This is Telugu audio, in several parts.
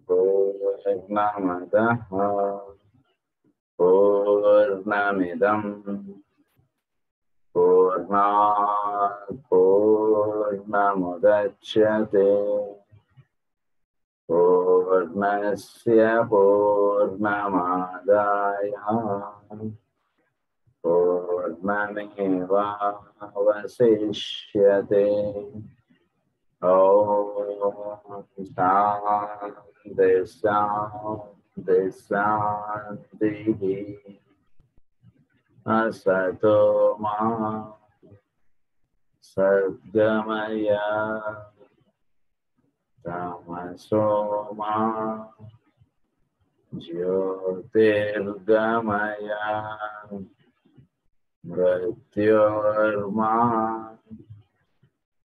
पूर्णमदः पूर्णमिदं पूर्णात् पूर्णमुदच्यते पूर्णस्य पूर्णमादाय पूर्णमेवावशिष्यते। ॐ शान्ति शान्ति शान्तिः। असतो मा सद्गमय तमसो मा ज्योतिर्गमय मृत्योर्मा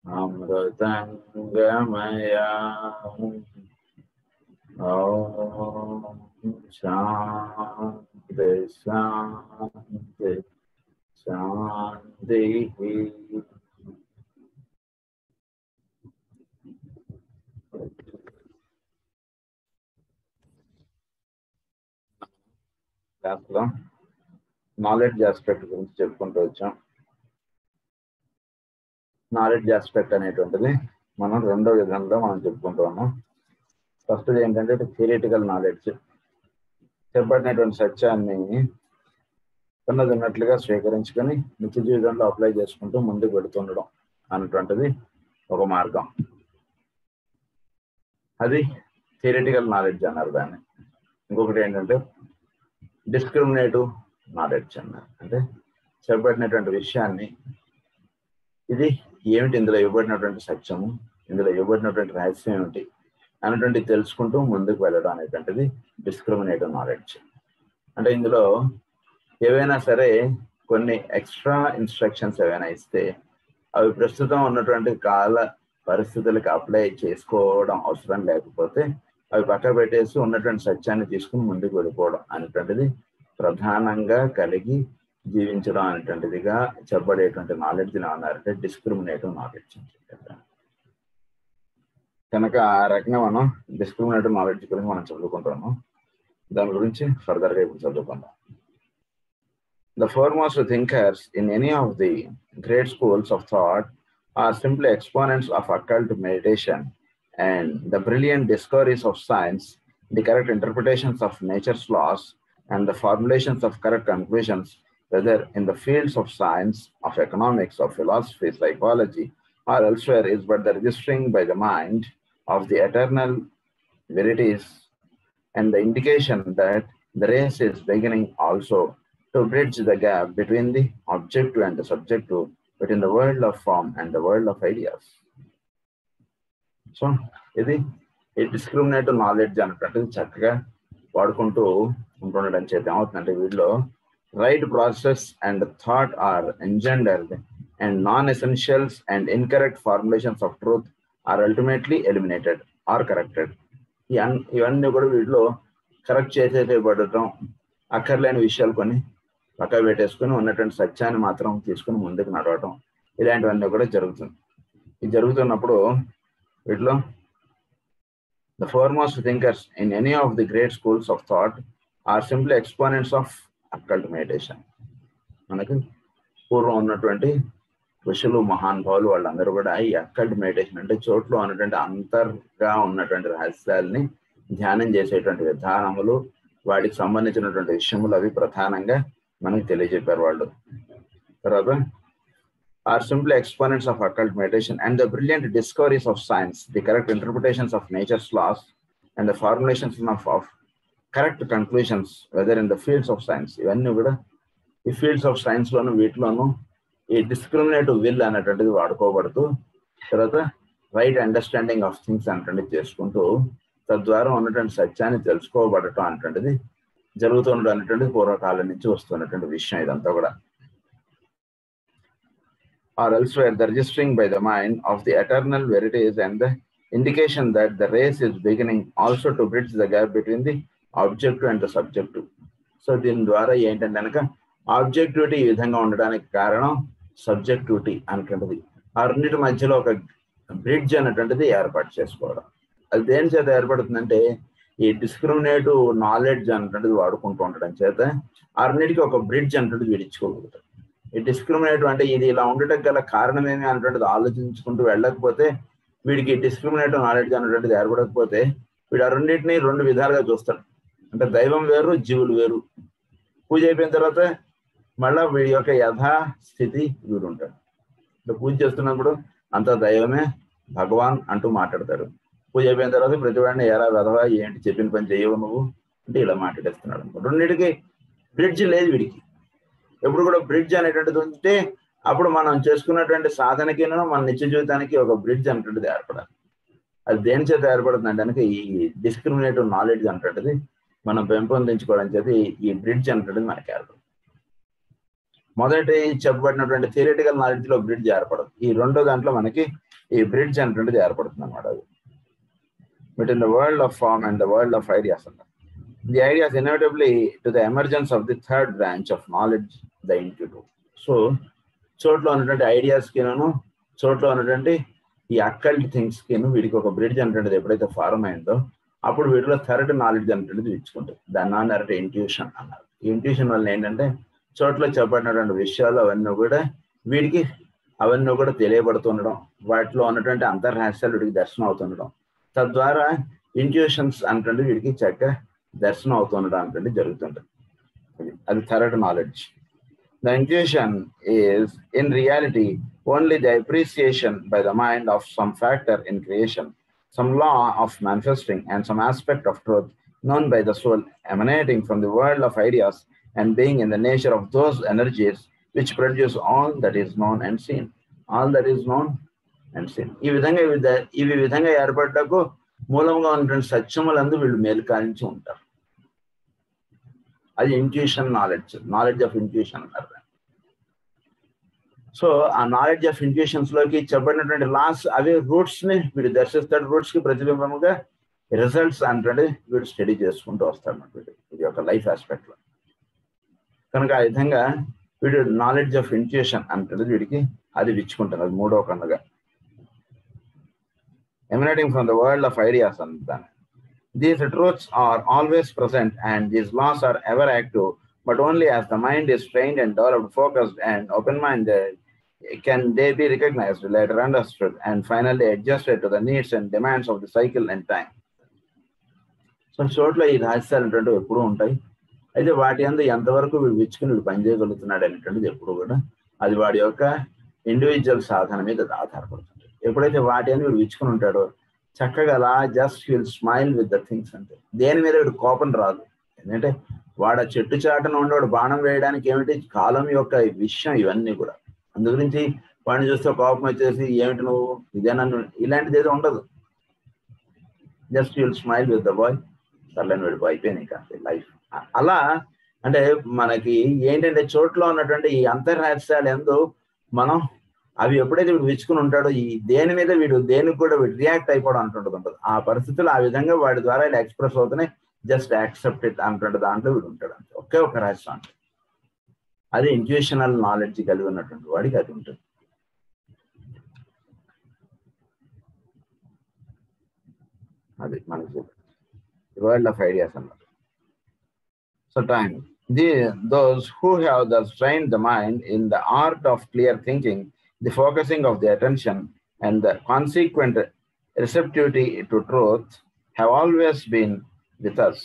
अमृतंगमय। ॐ शान्ति शान्ति शान्तिः। క్లాస్లో నాలెడ్జ్ ఆస్పెక్ట్ గురించి చెప్పుకుంటూ వచ్చాం. నాలెడ్జ్ ఆస్పెక్ట్ అనేటువంటిది మనం రెండో విధంలో మనం చెప్పుకుంటూ ఉన్నాం. ఫస్ట్ ఏంటంటే థియరిటికల్ నాలెడ్జ్, చెప్పబడినటువంటి సత్యాన్ని ఉన్నది ఉన్నట్లుగా స్వీకరించుకొని నిత్య జీవితంలో అప్లై చేసుకుంటూ ముందుకు వెళుతుండడం అనేటువంటిది ఒక మార్గం. అది థియరిటికల్ నాలెడ్జ్ అన్నారు దాన్ని. ఇంకొకటి ఏంటంటే డిస్క్రిమినేటివ్ నాలెడ్జ్ అన్నారు. అంటే చెప్పబడినటువంటి విషయాన్ని ఇది ఏమిటి, ఇందులో ఇవ్వబడినటువంటి సత్యము, ఇందులో ఇవ్వబడినటువంటి రహస్యం ఏమిటి అనేటువంటి తెలుసుకుంటూ ముందుకు వెళ్ళడం అనేటువంటిది డిస్క్రిమినేటివ్ నాలెడ్జ్. అంటే ఇందులో ఏవైనా సరే కొన్ని ఎక్స్ట్రా ఇన్స్ట్రక్షన్స్ ఏవైనా ఇస్తే అవి ప్రస్తుతం ఉన్నటువంటి కాల పరిస్థితులకు అప్లై చేసుకోవడం అవసరం లేకపోతే అవి పక్క పెట్టేసి ఉన్నటువంటి సత్యాన్ని తీసుకుని ముందుకు వెళ్ళిపోవడం అనేటువంటిది ప్రధానంగా కలిగి జీవించడం అనేటువంటిదిగా చెప్పబడేటువంటి నాలెడ్జ్ని అన్నారంటే డిస్క్రిమినేటివ్ నాలెడ్జ్. కనుక ఆ రకంగా మనం డిస్క్రిమినేటివ్ నాలెడ్జ్ గురించి మనం చదువుకుంటాము. దాని గురించి ఫర్దర్గా ఇప్పుడు చదువుకుందాం. The foremost thinkers in any of the great schools of thought are simply exponents of occult meditation and the brilliant discoveries of science, the correct interpretations of nature's laws, and the formulations of correct conclusions, whether in the fields of science, of economics, of philosophy, psychology, or elsewhere, is but the registering by the mind of the eternal verities and the indication that the race is beginning also to bridge the gap between the objective and the subjective, between the world of form and the world of ideas. So, ఇది ఈ డిస్క్రిమినేటివ్ నాలెడ్జ్ అనేటువంటిది చక్కగా వాడుకుంటూ ఉంటుండడం చేత ఏమవుతుందంటే వీటిలో right process and thought are engendered and non essentials and incorrect formulations of truth are ultimately eliminated or corrected. ఇవన్నీ కూడా వీటిలో కరెక్ట్ చేసేయబడటం, అక్కర్లేని విషయాలు కొన్ని పక్క పెట్టేసుకుని ఉన్నటువంటి సత్యాన్ని మాత్రం తీసుకుని ముందుకు నడవటం, ఇలాంటివన్నీ కూడా జరుగుతుంది. ఇది జరుగుతున్నప్పుడు వీటిలో the foremost thinkers in any of the great schools of thought are simply exponents of occult meditation. మనకి పూర్వం ఉన్నటువంటి ఋషులు మహానుభావులు వాళ్ళందరూ కూడా ఈ అక్కల్ట్ మెడిటేషన్ అంటే చోట్లో ఉన్నటువంటి అంతర్గా ఉన్నటువంటి రహస్యాల్ని ధ్యానం చేసేటువంటి విధానములు, వాటికి సంబంధించినటువంటి విషయములు అవి ప్రధానంగా మనకి తెలియజెప్పారు వాళ్ళు. తర్వాత are simply exponents of occult meditation and the brilliant discoveries of science, the correct interpretations of nature's laws, and the formulations of correct conclusions, whether in the fields of science. ఇవన్నీ కూడా ఈ ఫీల్డ్స్ ఆఫ్ సైన్స్లోను వీటిలోనూ ఈ డిస్క్రిమినేటివ్ విల్ అనేటువంటిది వాడుకోబడుతూ తర్వాత రైట్ అండర్స్టాండింగ్ ఆఫ్ థింగ్స్ అనేటువంటిది చేసుకుంటూ తద్వారా ఉన్నటువంటి సత్యాన్ని తెలుసుకోబడటం అనేటువంటిది జరుగుతుండడం అనేటువంటిది పూర్వకాలం నుంచి వస్తున్నటువంటి విషయం ఇదంతా కూడా. Or elsewhere, the registering by the mind of the eternal verities and the indication that the race is beginning also to bridge the gap between the objective and the subjective. So, దీని ద్వారా ఏంటంటే కనుక ఆబ్జెక్టివిటీ ఈ విధంగా ఉండడానికి కారణం సబ్జెక్టివిటీ అనేటువంటిది, ఆ రెండింటి మధ్యలో ఒక బ్రిడ్జ్ అనేటువంటిది ఏర్పాటు చేసుకోవడం. అది దేని చేత ఏర్పడుతుందంటే ఈ డిస్క్రిమినేటివ్ నాలెడ్జ్ అనేటువంటిది వాడుకుంటూ ఉండడం చేత అన్నిటికీ ఒక బ్రిడ్జ్ అనేటువంటిది విడిచుకోగలుగుతారు. ఈ డిస్క్రిమినేటివ్ అంటే ఇది ఇలా ఉండటం గల కారణమేమి అనేటువంటిది ఆలోచించుకుంటూ వెళ్ళకపోతే, వీడికి డిస్క్రిమినేటివ్ నాలెడ్జ్ అనేటువంటిది ఏర్పడకపోతే వీడు ఆ రెండింటినీ రెండు విధాలుగా చూస్తాడు. అంటే దైవం వేరు, జీవులు వేరు. పూజ అయిపోయిన తర్వాత మళ్ళా వీడి యొక్క యథాస్థితి వీడు ఉంటాడు. పూజ చేస్తున్నప్పుడు అంతా దైవమే, భగవాన్ అంటూ మాట్లాడతాడు. పూజ అయిపోయిన తర్వాత ప్రతివాడిని ఎలా వెధవా, ఏంటి చెప్పిన పని చేయవు నువ్వు అంటే ఇలా మాట్లాడేస్తున్నాడు అనుకో. రెండింటికి బ్రిడ్జ్ లేదు వీడికి. ఎప్పుడు కూడా బ్రిడ్జ్ అనేటువంటిది ఉంటే అప్పుడు మనం చేసుకున్నటువంటి సాధనకి మన నిత్య జీవితానికి ఒక బ్రిడ్జ్ అనేటువంటిది ఏర్పడాలి. అది దేని చేత ఏర్పడుతుంది అంటే ఈ డిస్క్రిమినేటివ్ నాలెడ్జ్ అనేటువంటిది మనం పెంపొందించుకోవడం చేత ఈ బ్రిడ్జ్ అనేటువంటిది మనకి ఏర్పడుతుంది. మొదటి చెప్పబడినటువంటి థియరిటికల్ నాలెడ్జ్ లో బ్రిడ్జ్ ఏర్పడదు. ఈ రెండో దాంట్లో మనకి ఈ బ్రిడ్జ్ అనేటువంటిది ఏర్పడుతుంది అన్నమాట. అది between the world of form and the world of ideas అన్నమాట. The ideas inevitably to the emergence of the third branch of knowledge, the intuitive. So చోట్లో ఉన్నటువంటి ఐడియాస్ కిను, చోట్లో ఉన్నటువంటి ఈ అక్కల్ట్ థింగ్స్ కిను వీడికి ఒక బ్రిడ్జ్ అనేటువంటిది ఎప్పుడైతే ఫార్మ్ అయిందో అప్పుడు వీటిలో థర్డ్ నాలెడ్జ్ అనేటువంటిది ఇచ్చుకుంటుంది. దాన్ని అన్నారంటే ఇంట్యూషన్ అన్నారు. ఈ ఇంట్యూషన్ వల్ల ఏంటంటే చోట్ల చెప్పబడినటువంటి విషయాలు అవన్నీ కూడా తెలియబడుతుండడం, వాటిలో ఉన్నటువంటి అంతర్రహస్యాలు వీడికి దర్శనం అవుతుండడం, తద్వారా ఇంట్యూషన్స్ అంటే వీడికి చక్కగా దర్శనం అవుతుండడం అంటే జరుగుతుంటుంది. అది third knowledge. The intuition is in reality only the appreciation by the mind of some factor in creation, some law of manifesting, and some aspect of truth known by the soul emanating from the world of ideas and being in the nature of those energies which produce all that is known and seen. All that is known and seen. ఈ విధంగా ఏర్పడ్డకు మూలంగా ఉన్నటువంటి సత్యములందు వీళ్ళు మేలుకాలించి ఉంటారు. అది ఇంట్యూషన్ నాలెడ్జ్ ఆఫ్ ఇంట్యూషన్ అంటారు. సో ఆ నాలెడ్జ్ ఆఫ్ ఇంట్యూషన్స్ లోకి చెప్పబడినటువంటి లాస్ అవే రూట్స్ ని వీడు దర్శిస్తాడు. రూట్స్ కి ప్రతిబింబముగా రిజల్ట్స్ అంటే వీడు స్టడీ చేసుకుంటూ వస్తాడు అన్నమాట ఇది యొక్క లైఫ్ ఆస్పెక్ట్ లో. కనుక ఆ విధంగా వీడు నాలెడ్జ్ ఆఫ్ ఇంట్యూషన్ అంటే వీడికి అది విచ్చుకుంటాడు. అది మూడవ కన్నుగా emanating from the world of ideas అంటాను. These truths are always present and these laws are ever active, but only as the mind is trained and developed, focused and open-minded can they be recognized, later understood, and finally adjusted to the needs and demands of the cycle and time. So చోట్ల ఈ రహస్యాలు అనేటువంటివి ఎప్పుడూ ఉంటాయి. అయితే వాటి అందు ఎంతవరకు వీడు విచ్చుకుని వీడు పనిచేయగలుగుతున్నాడు అనేటువంటిది ఎప్పుడు కూడా అది వాడి యొక్క ఇండివిజువల్ సాధన మీద ఆధారపడుతుంది. ఎప్పుడైతే వాటి అని వీడు విచ్చుకుని ఉంటాడో చక్కగా అలా just will smile with the things. అంటే దేని మీద వీడు కోపం రాదు. ఎందుకంటే వాడు ఆ చెట్టు చాటున ఉండేవాడు బాణం వేయడానికి ఏమిటి కాలం యొక్క విషయం ఇవన్నీ కూడా. అందు గురించి వాడిని చూస్తే కోపం వచ్చేసి ఏమిటి నువ్వు ఇదే నన్ను ఇలాంటిది ఏదో ఉండదు. Just will smile with the boy, సర్లేని వీడు అయిపోయింది కాదు లైఫ్. అలా అంటే మనకి ఏంటంటే చోట్లో ఉన్నటువంటి ఈ అంతర్రహస్యాలు ఎందు మనం అవి ఎప్పుడైతే వీడు విచ్చుకుని ఉంటాడో ఈ దేని మీద వీడు దేనికి కూడా వీడు రియాక్ట్ అయిపోవడం అంటుంటుంది. ఆ పరిస్థితులు ఆ విధంగా వాడి ద్వారా ఇలా ఎక్స్ప్రెస్ అవుతున్నాయి. జస్ట్ యాక్సెప్ట్ ఇట్ అంటుంటే దాంట్లో వీడు ఉంటాడు. అంతే ఒకే ఒక రహస్యం అంటే అది ఇంట్యూషనల్ నాలెడ్జ్ కలిగి ఉన్నటువంటి వాడికి అది ఉంటుంది. అది మనకి వరల్డ్ ఆఫ్ ఐడియాస్ అన్నమాట. So time those who have thus trained the mind in the art of clear thinking, the focusing of the attention and the consequent receptivity to truth have always been with us.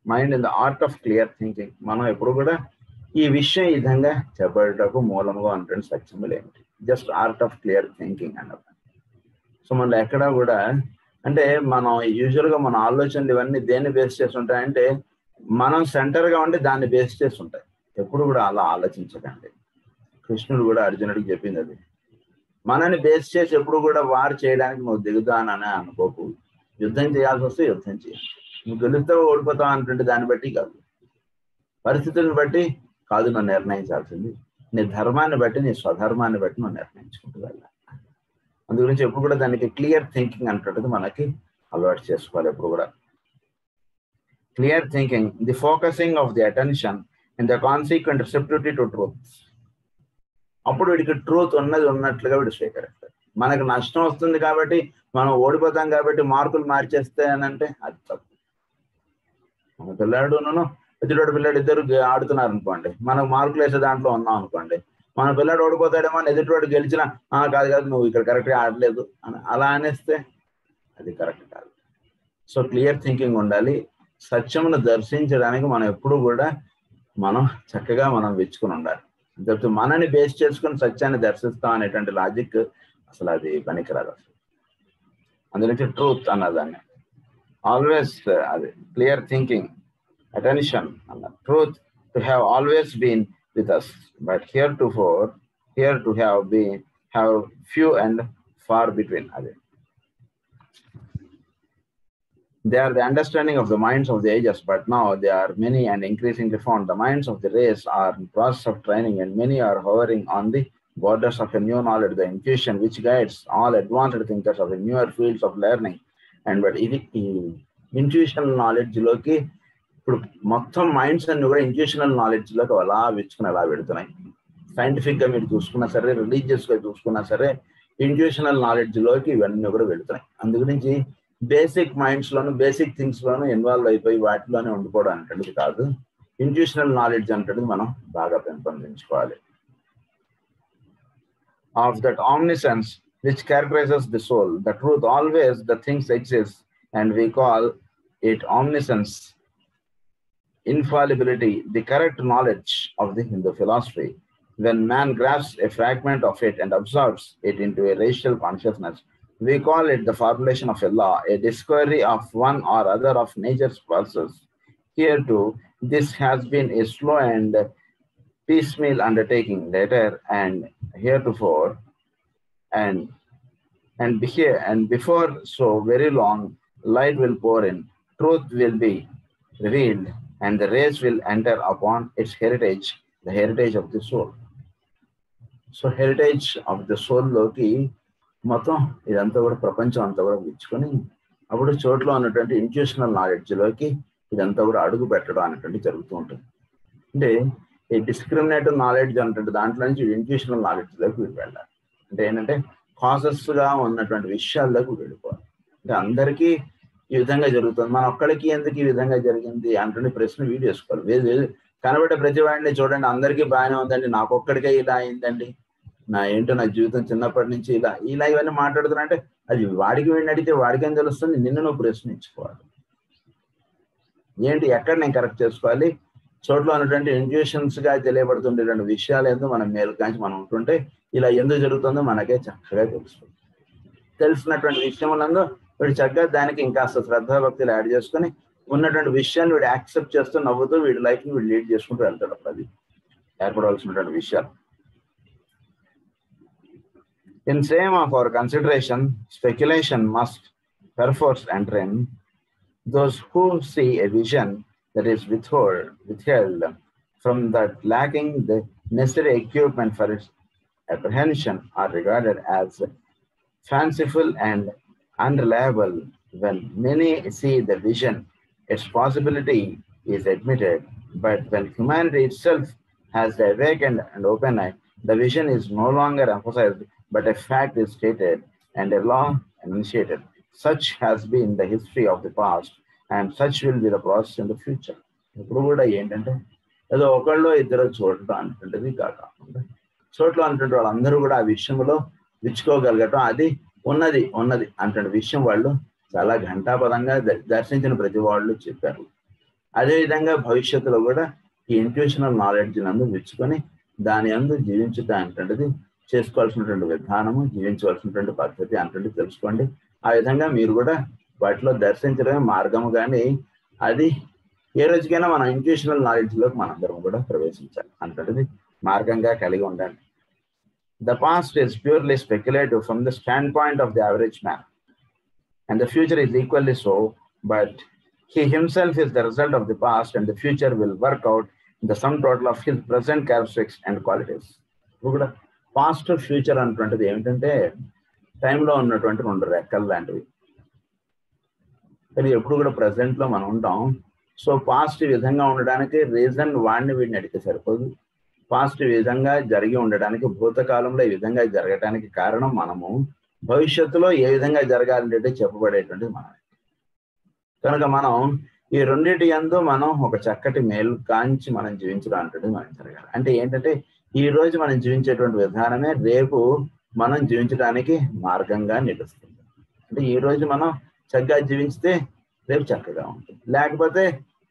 Mind in the art of clear thinking. మనం ఎప్పుడు కూడా ఈ విషయం ఈ విధంగా చెప్పేటకు మూలంగా ఉంటుంది సత్యములు ఏమిటి, just art of clear thinking అన్నమాట. సో మనం ఎక్కడా కూడా అంటే మనం యూజువల్గా మన ఆలోచనలు ఇవన్నీ దేన్ని బేస్ చేసి ఉంటాయంటే మనం సెంటర్గా ఉండి దాన్ని బేస్ చేసి ఉంటాయి. ఎప్పుడు కూడా అలా ఆలోచించకండి. కృష్ణుడు కూడా అర్జునుడికి చెప్పింది అది. మనని బేస్ చేసి ఎప్పుడు కూడా వారు చేయడానికి నువ్వు దిగుతానని అనుకోకు. యుద్ధం చేయాల్సి వస్తే యుద్ధం చేయాలి. నువ్వు గెలుస్తావు ఓడిపోతావు అంటే దాన్ని బట్టి కాదు, పరిస్థితులను బట్టి కాదు నువ్వు నిర్ణయించాల్సింది. నీ ధర్మాన్ని బట్టి నీ స్వధర్మాన్ని బట్టి నువ్వు నిర్ణయించుకుంటూ వెళ్ళాలి. అందు గురించి ఎప్పుడు కూడా దానికి క్లియర్ థింకింగ్ అంటున్నది మనకి అలవాటు చేసుకోవాలి. ఎప్పుడు కూడా clear thinking, the focusing of the attention and the consequent receptivity to truth. అప్పుడు వీడికి ట్రూత్ ఉన్నది ఉన్నట్లుగా వీడు స్వీకరిస్తాడు. మనకు నష్టం వస్తుంది కాబట్టి, మనం ఓడిపోతాం కాబట్టి మార్కులు మార్చేస్తే అని అంటే అది తప్పు. మన పిల్లాడును ఎదుటి పిల్లాడు ఇద్దరు ఆడుతున్నారు అనుకోండి, మనకు మార్కులు వేసే దాంట్లో ఉన్నాం అనుకోండి, మన పిల్లాడు ఓడిపోతాడేమో అని ఎదుటివాడు గెలిచినా కాదు కాదు నువ్వు ఇక్కడ కరెక్ట్గా ఆడలేదు అని అలా అనేస్తే అది కరెక్ట్ కాదు. సో క్లియర్ థింకింగ్ ఉండాలి. సత్యమును దర్శించడానికి మనం ఎప్పుడు కూడా మనం చక్కగా మనం వెచ్చుకుని ఉండాలి. అంతే మనని బేస్ చేసుకుని సత్యాన్ని దర్శిస్తాం అనేటువంటి లాజిక్ అసలు అది పనికిరాదు. అసలు అందులోంచి ట్రూత్ అన్నదాన్ని ఆల్వేస్ అది క్లియర్ థింకింగ్, అటెన్షన్ అన్న truth to have always been with us, but here to have few and far between. అదే they are the understanding of the minds of the ages, but now they are many and increasingly found. The minds of the race are in process of training, and many are hovering on the borders of a new knowledge, the intuition which guides all advanced thinkers of the newer fields of learning. And but ఇది ఇంట్యూషనల్ నాలెడ్జ్ లోకి ఇప్పుడు మొత్తం మైండ్స్ అన్ని కూడా ఇంట్యూషనల్ నాలెడ్జ్ లోకి అలా వెచ్చుకుని అలా పెడుతున్నాయి. సైంటిఫిక్ గా మీరు చూసుకున్నా సరే, రిలీజియస్ గా చూసుకున్నా సరే, ఇంట్యూషనల్ నాలెడ్జ్ లోకి ఇవన్నీ కూడా వెళుతున్నాయి. అందుగురించి బేసిక్ మైండ్స్ లోను బేసిక్ థింగ్స్ లోను ఇన్వాల్వ్ అయిపోయి వాటిలోనే ఉండిపోవడం అనేటువంటిది కాదు. ఇంట్యూషనల్ నాలెడ్జ్ అనేటువంటిది మనం బాగా పెంపొందించుకోవాలి. Of that omniscience which characterizes the soul, the truth always the things exist, and we call it omniscience, infallibility, the correct knowledge of the Hindu philosophy. When man grasps a fragment of it and absorbs it into a racial consciousness, we call it the formulation of a law, a discovery of one or other of nature's process. Here too, this has been a slow and piecemeal undertaking. Later and heretofore, and before so very long, light will pour in, truth will be revealed, and the race will enter upon its heritage, the heritage of the soul. So heritage of the soul లోకి మొత్తం ఇదంతా కూడా ప్రపంచం అంతా కూడా ఇచ్చుకొని అప్పుడు చోట్ల ఉన్నటువంటి ఇంట్యూషనల్ నాలెడ్జ్ లోకి ఇదంతా కూడా అడుగు పెట్టడం అనేటువంటి జరుగుతూ ఉంటుంది. అంటే ఈ డిస్క్రిమినేటివ్ నాలెడ్జ్ అనేటువంటి దాంట్లో నుంచి ఇంట్యూషనల్ నాలెడ్జ్ లోకి వెళ్ళాలి. అంటే ఏంటంటే కాసెస్ గా ఉన్నటువంటి విషయాల్లోకి వెళ్ళిపోవాలి. అంటే అందరికీ ఈ విధంగా జరుగుతుంది, మన ఒక్కడికి ఎందుకు ఈ విధంగా జరిగింది అంటే ప్రశ్న వీడు వేసుకోవాలి. కనబడే ప్రతి వాడిని చూడండి, అందరికీ బాగానే ఉందండి, నాకొక్కడికే ఇలా అయిందండి, నా జీవితం చిన్నప్పటి నుంచి ఇలా ఇవన్నీ మాట్లాడుతున్నా అది వాడికి వీడిని అడిగితే వాడికేం తెలుస్తుంది? నిన్ను నువ్వు ప్రశ్నించుకోవాలి. ఏంటి ఎక్కడ నేను కరెక్ట్ చేసుకోవాలి? చోట్ల ఉన్నటువంటి ఇంట్యూషన్స్ గా తెలియబడుతుండేటువంటి విషయాలు ఏందో మనం మేలు కాంచి మనం ఉంటుంటే ఇలా ఎందుకు జరుగుతుందో మనకే చక్కగా తెలుస్తుంది. తెలిసినటువంటి విషయములందు వీడు చక్కగా దానికి ఇంకాస్త శ్రద్ధాభక్తులు యాడ్ చేసుకుని ఉన్నటువంటి విషయాన్ని వీడు యాక్సెప్ట్ చేస్తూ నవ్వుతూ వీడి లైఫ్ ని వీడు లీడ్ చేసుకుంటూ వెళ్తాడు. అప్పుడు అది ఏర్పడవలసినటువంటి విషయాలు. In same of our consideration, speculation must perforce enter in. Those who see a vision that is withheld from that lacking the necessary equipment for its apprehension are regarded as fanciful and unreliable. When many see the vision, its possibility is admitted, but when humanity itself has awakened and open eye, the vision is no longer emphasized, but a fact is stated and a law enunciated. Such has been the history of the past, and such will be the process in the future. ఇప్పుడు కూడా ఏంటంటే ఏదో ఒకళ్ళు ఇద్దరు చూడటం అంటుంటది కాకుండా చోట్ల అంటుంటే వాళ్ళందరూ కూడా ఆ విషయంలో విచ్చుకోగలగటం, అది ఉన్నది అంటే విషయం వాళ్ళు చాలా ఘంటాపదంగా దర్శించిన ప్రతి వాళ్ళు చెప్పారు. అదేవిధంగా భవిష్యత్తులో కూడా ఈ ఇంట్యూషనల్ నాలెడ్జ్ నందు విచ్చుకొని దాని అందు జీవించుతా అంటుంటది చేసుకోవాల్సినటువంటి విధానము, జీవించవలసినటువంటి పద్ధతి అంటే తెలుసుకోండి. ఆ విధంగా మీరు కూడా వాటిలో దర్శించడమే మార్గము. కానీ అది ఏ రోజుకైనా మన ఇంట్యూషనల్ నాలెడ్జ్ లోకి మనందరం కూడా ప్రవేశించాలి అంటే మార్గంగా కలిగి ఉండండి. The past is purely speculative from the standpoint of the average man, and the future is equally so, but he himself is the result of the past, and the future will work out in the sum total of his present characteristics and qualities. కూడా పాస్ట్ ఫ్యూచర్ అన్నటువంటిది ఏమిటంటే టైంలో ఉన్నటువంటి రెండు రెక్కలు లాంటివి. కానీ ఎప్పుడు కూడా ప్రజెంట్ లో మనం ఉంటాం. సో పాస్ట్ ఈ విధంగా ఉండడానికి రీజన్ వాడిని వీడిని అడిగితే సరిపోదు. పాస్ట్ ఈ విధంగా జరిగి ఉండడానికి, భూతకాలంలో ఈ విధంగా జరగటానికి కారణం మనము. భవిష్యత్తులో ఏ విధంగా జరగాలంటే చెప్పబడేటువంటిది మనం. కనుక మనం ఈ రెండింటి యందు మనం ఒక చక్కటి మేలు కాంచి మనం జీవించడం అంటే మనం జరగాలి. అంటే ఏంటంటే ఈ రోజు మనం జీవించేటువంటి విధానమే రేపు మనం జీవించడానికి మార్గంగా నిలుస్తుంది. అంటే ఈ రోజు మనం చక్కగా జీవించితే రేపు చక్కగా ఉంటుంది. లేకపోతే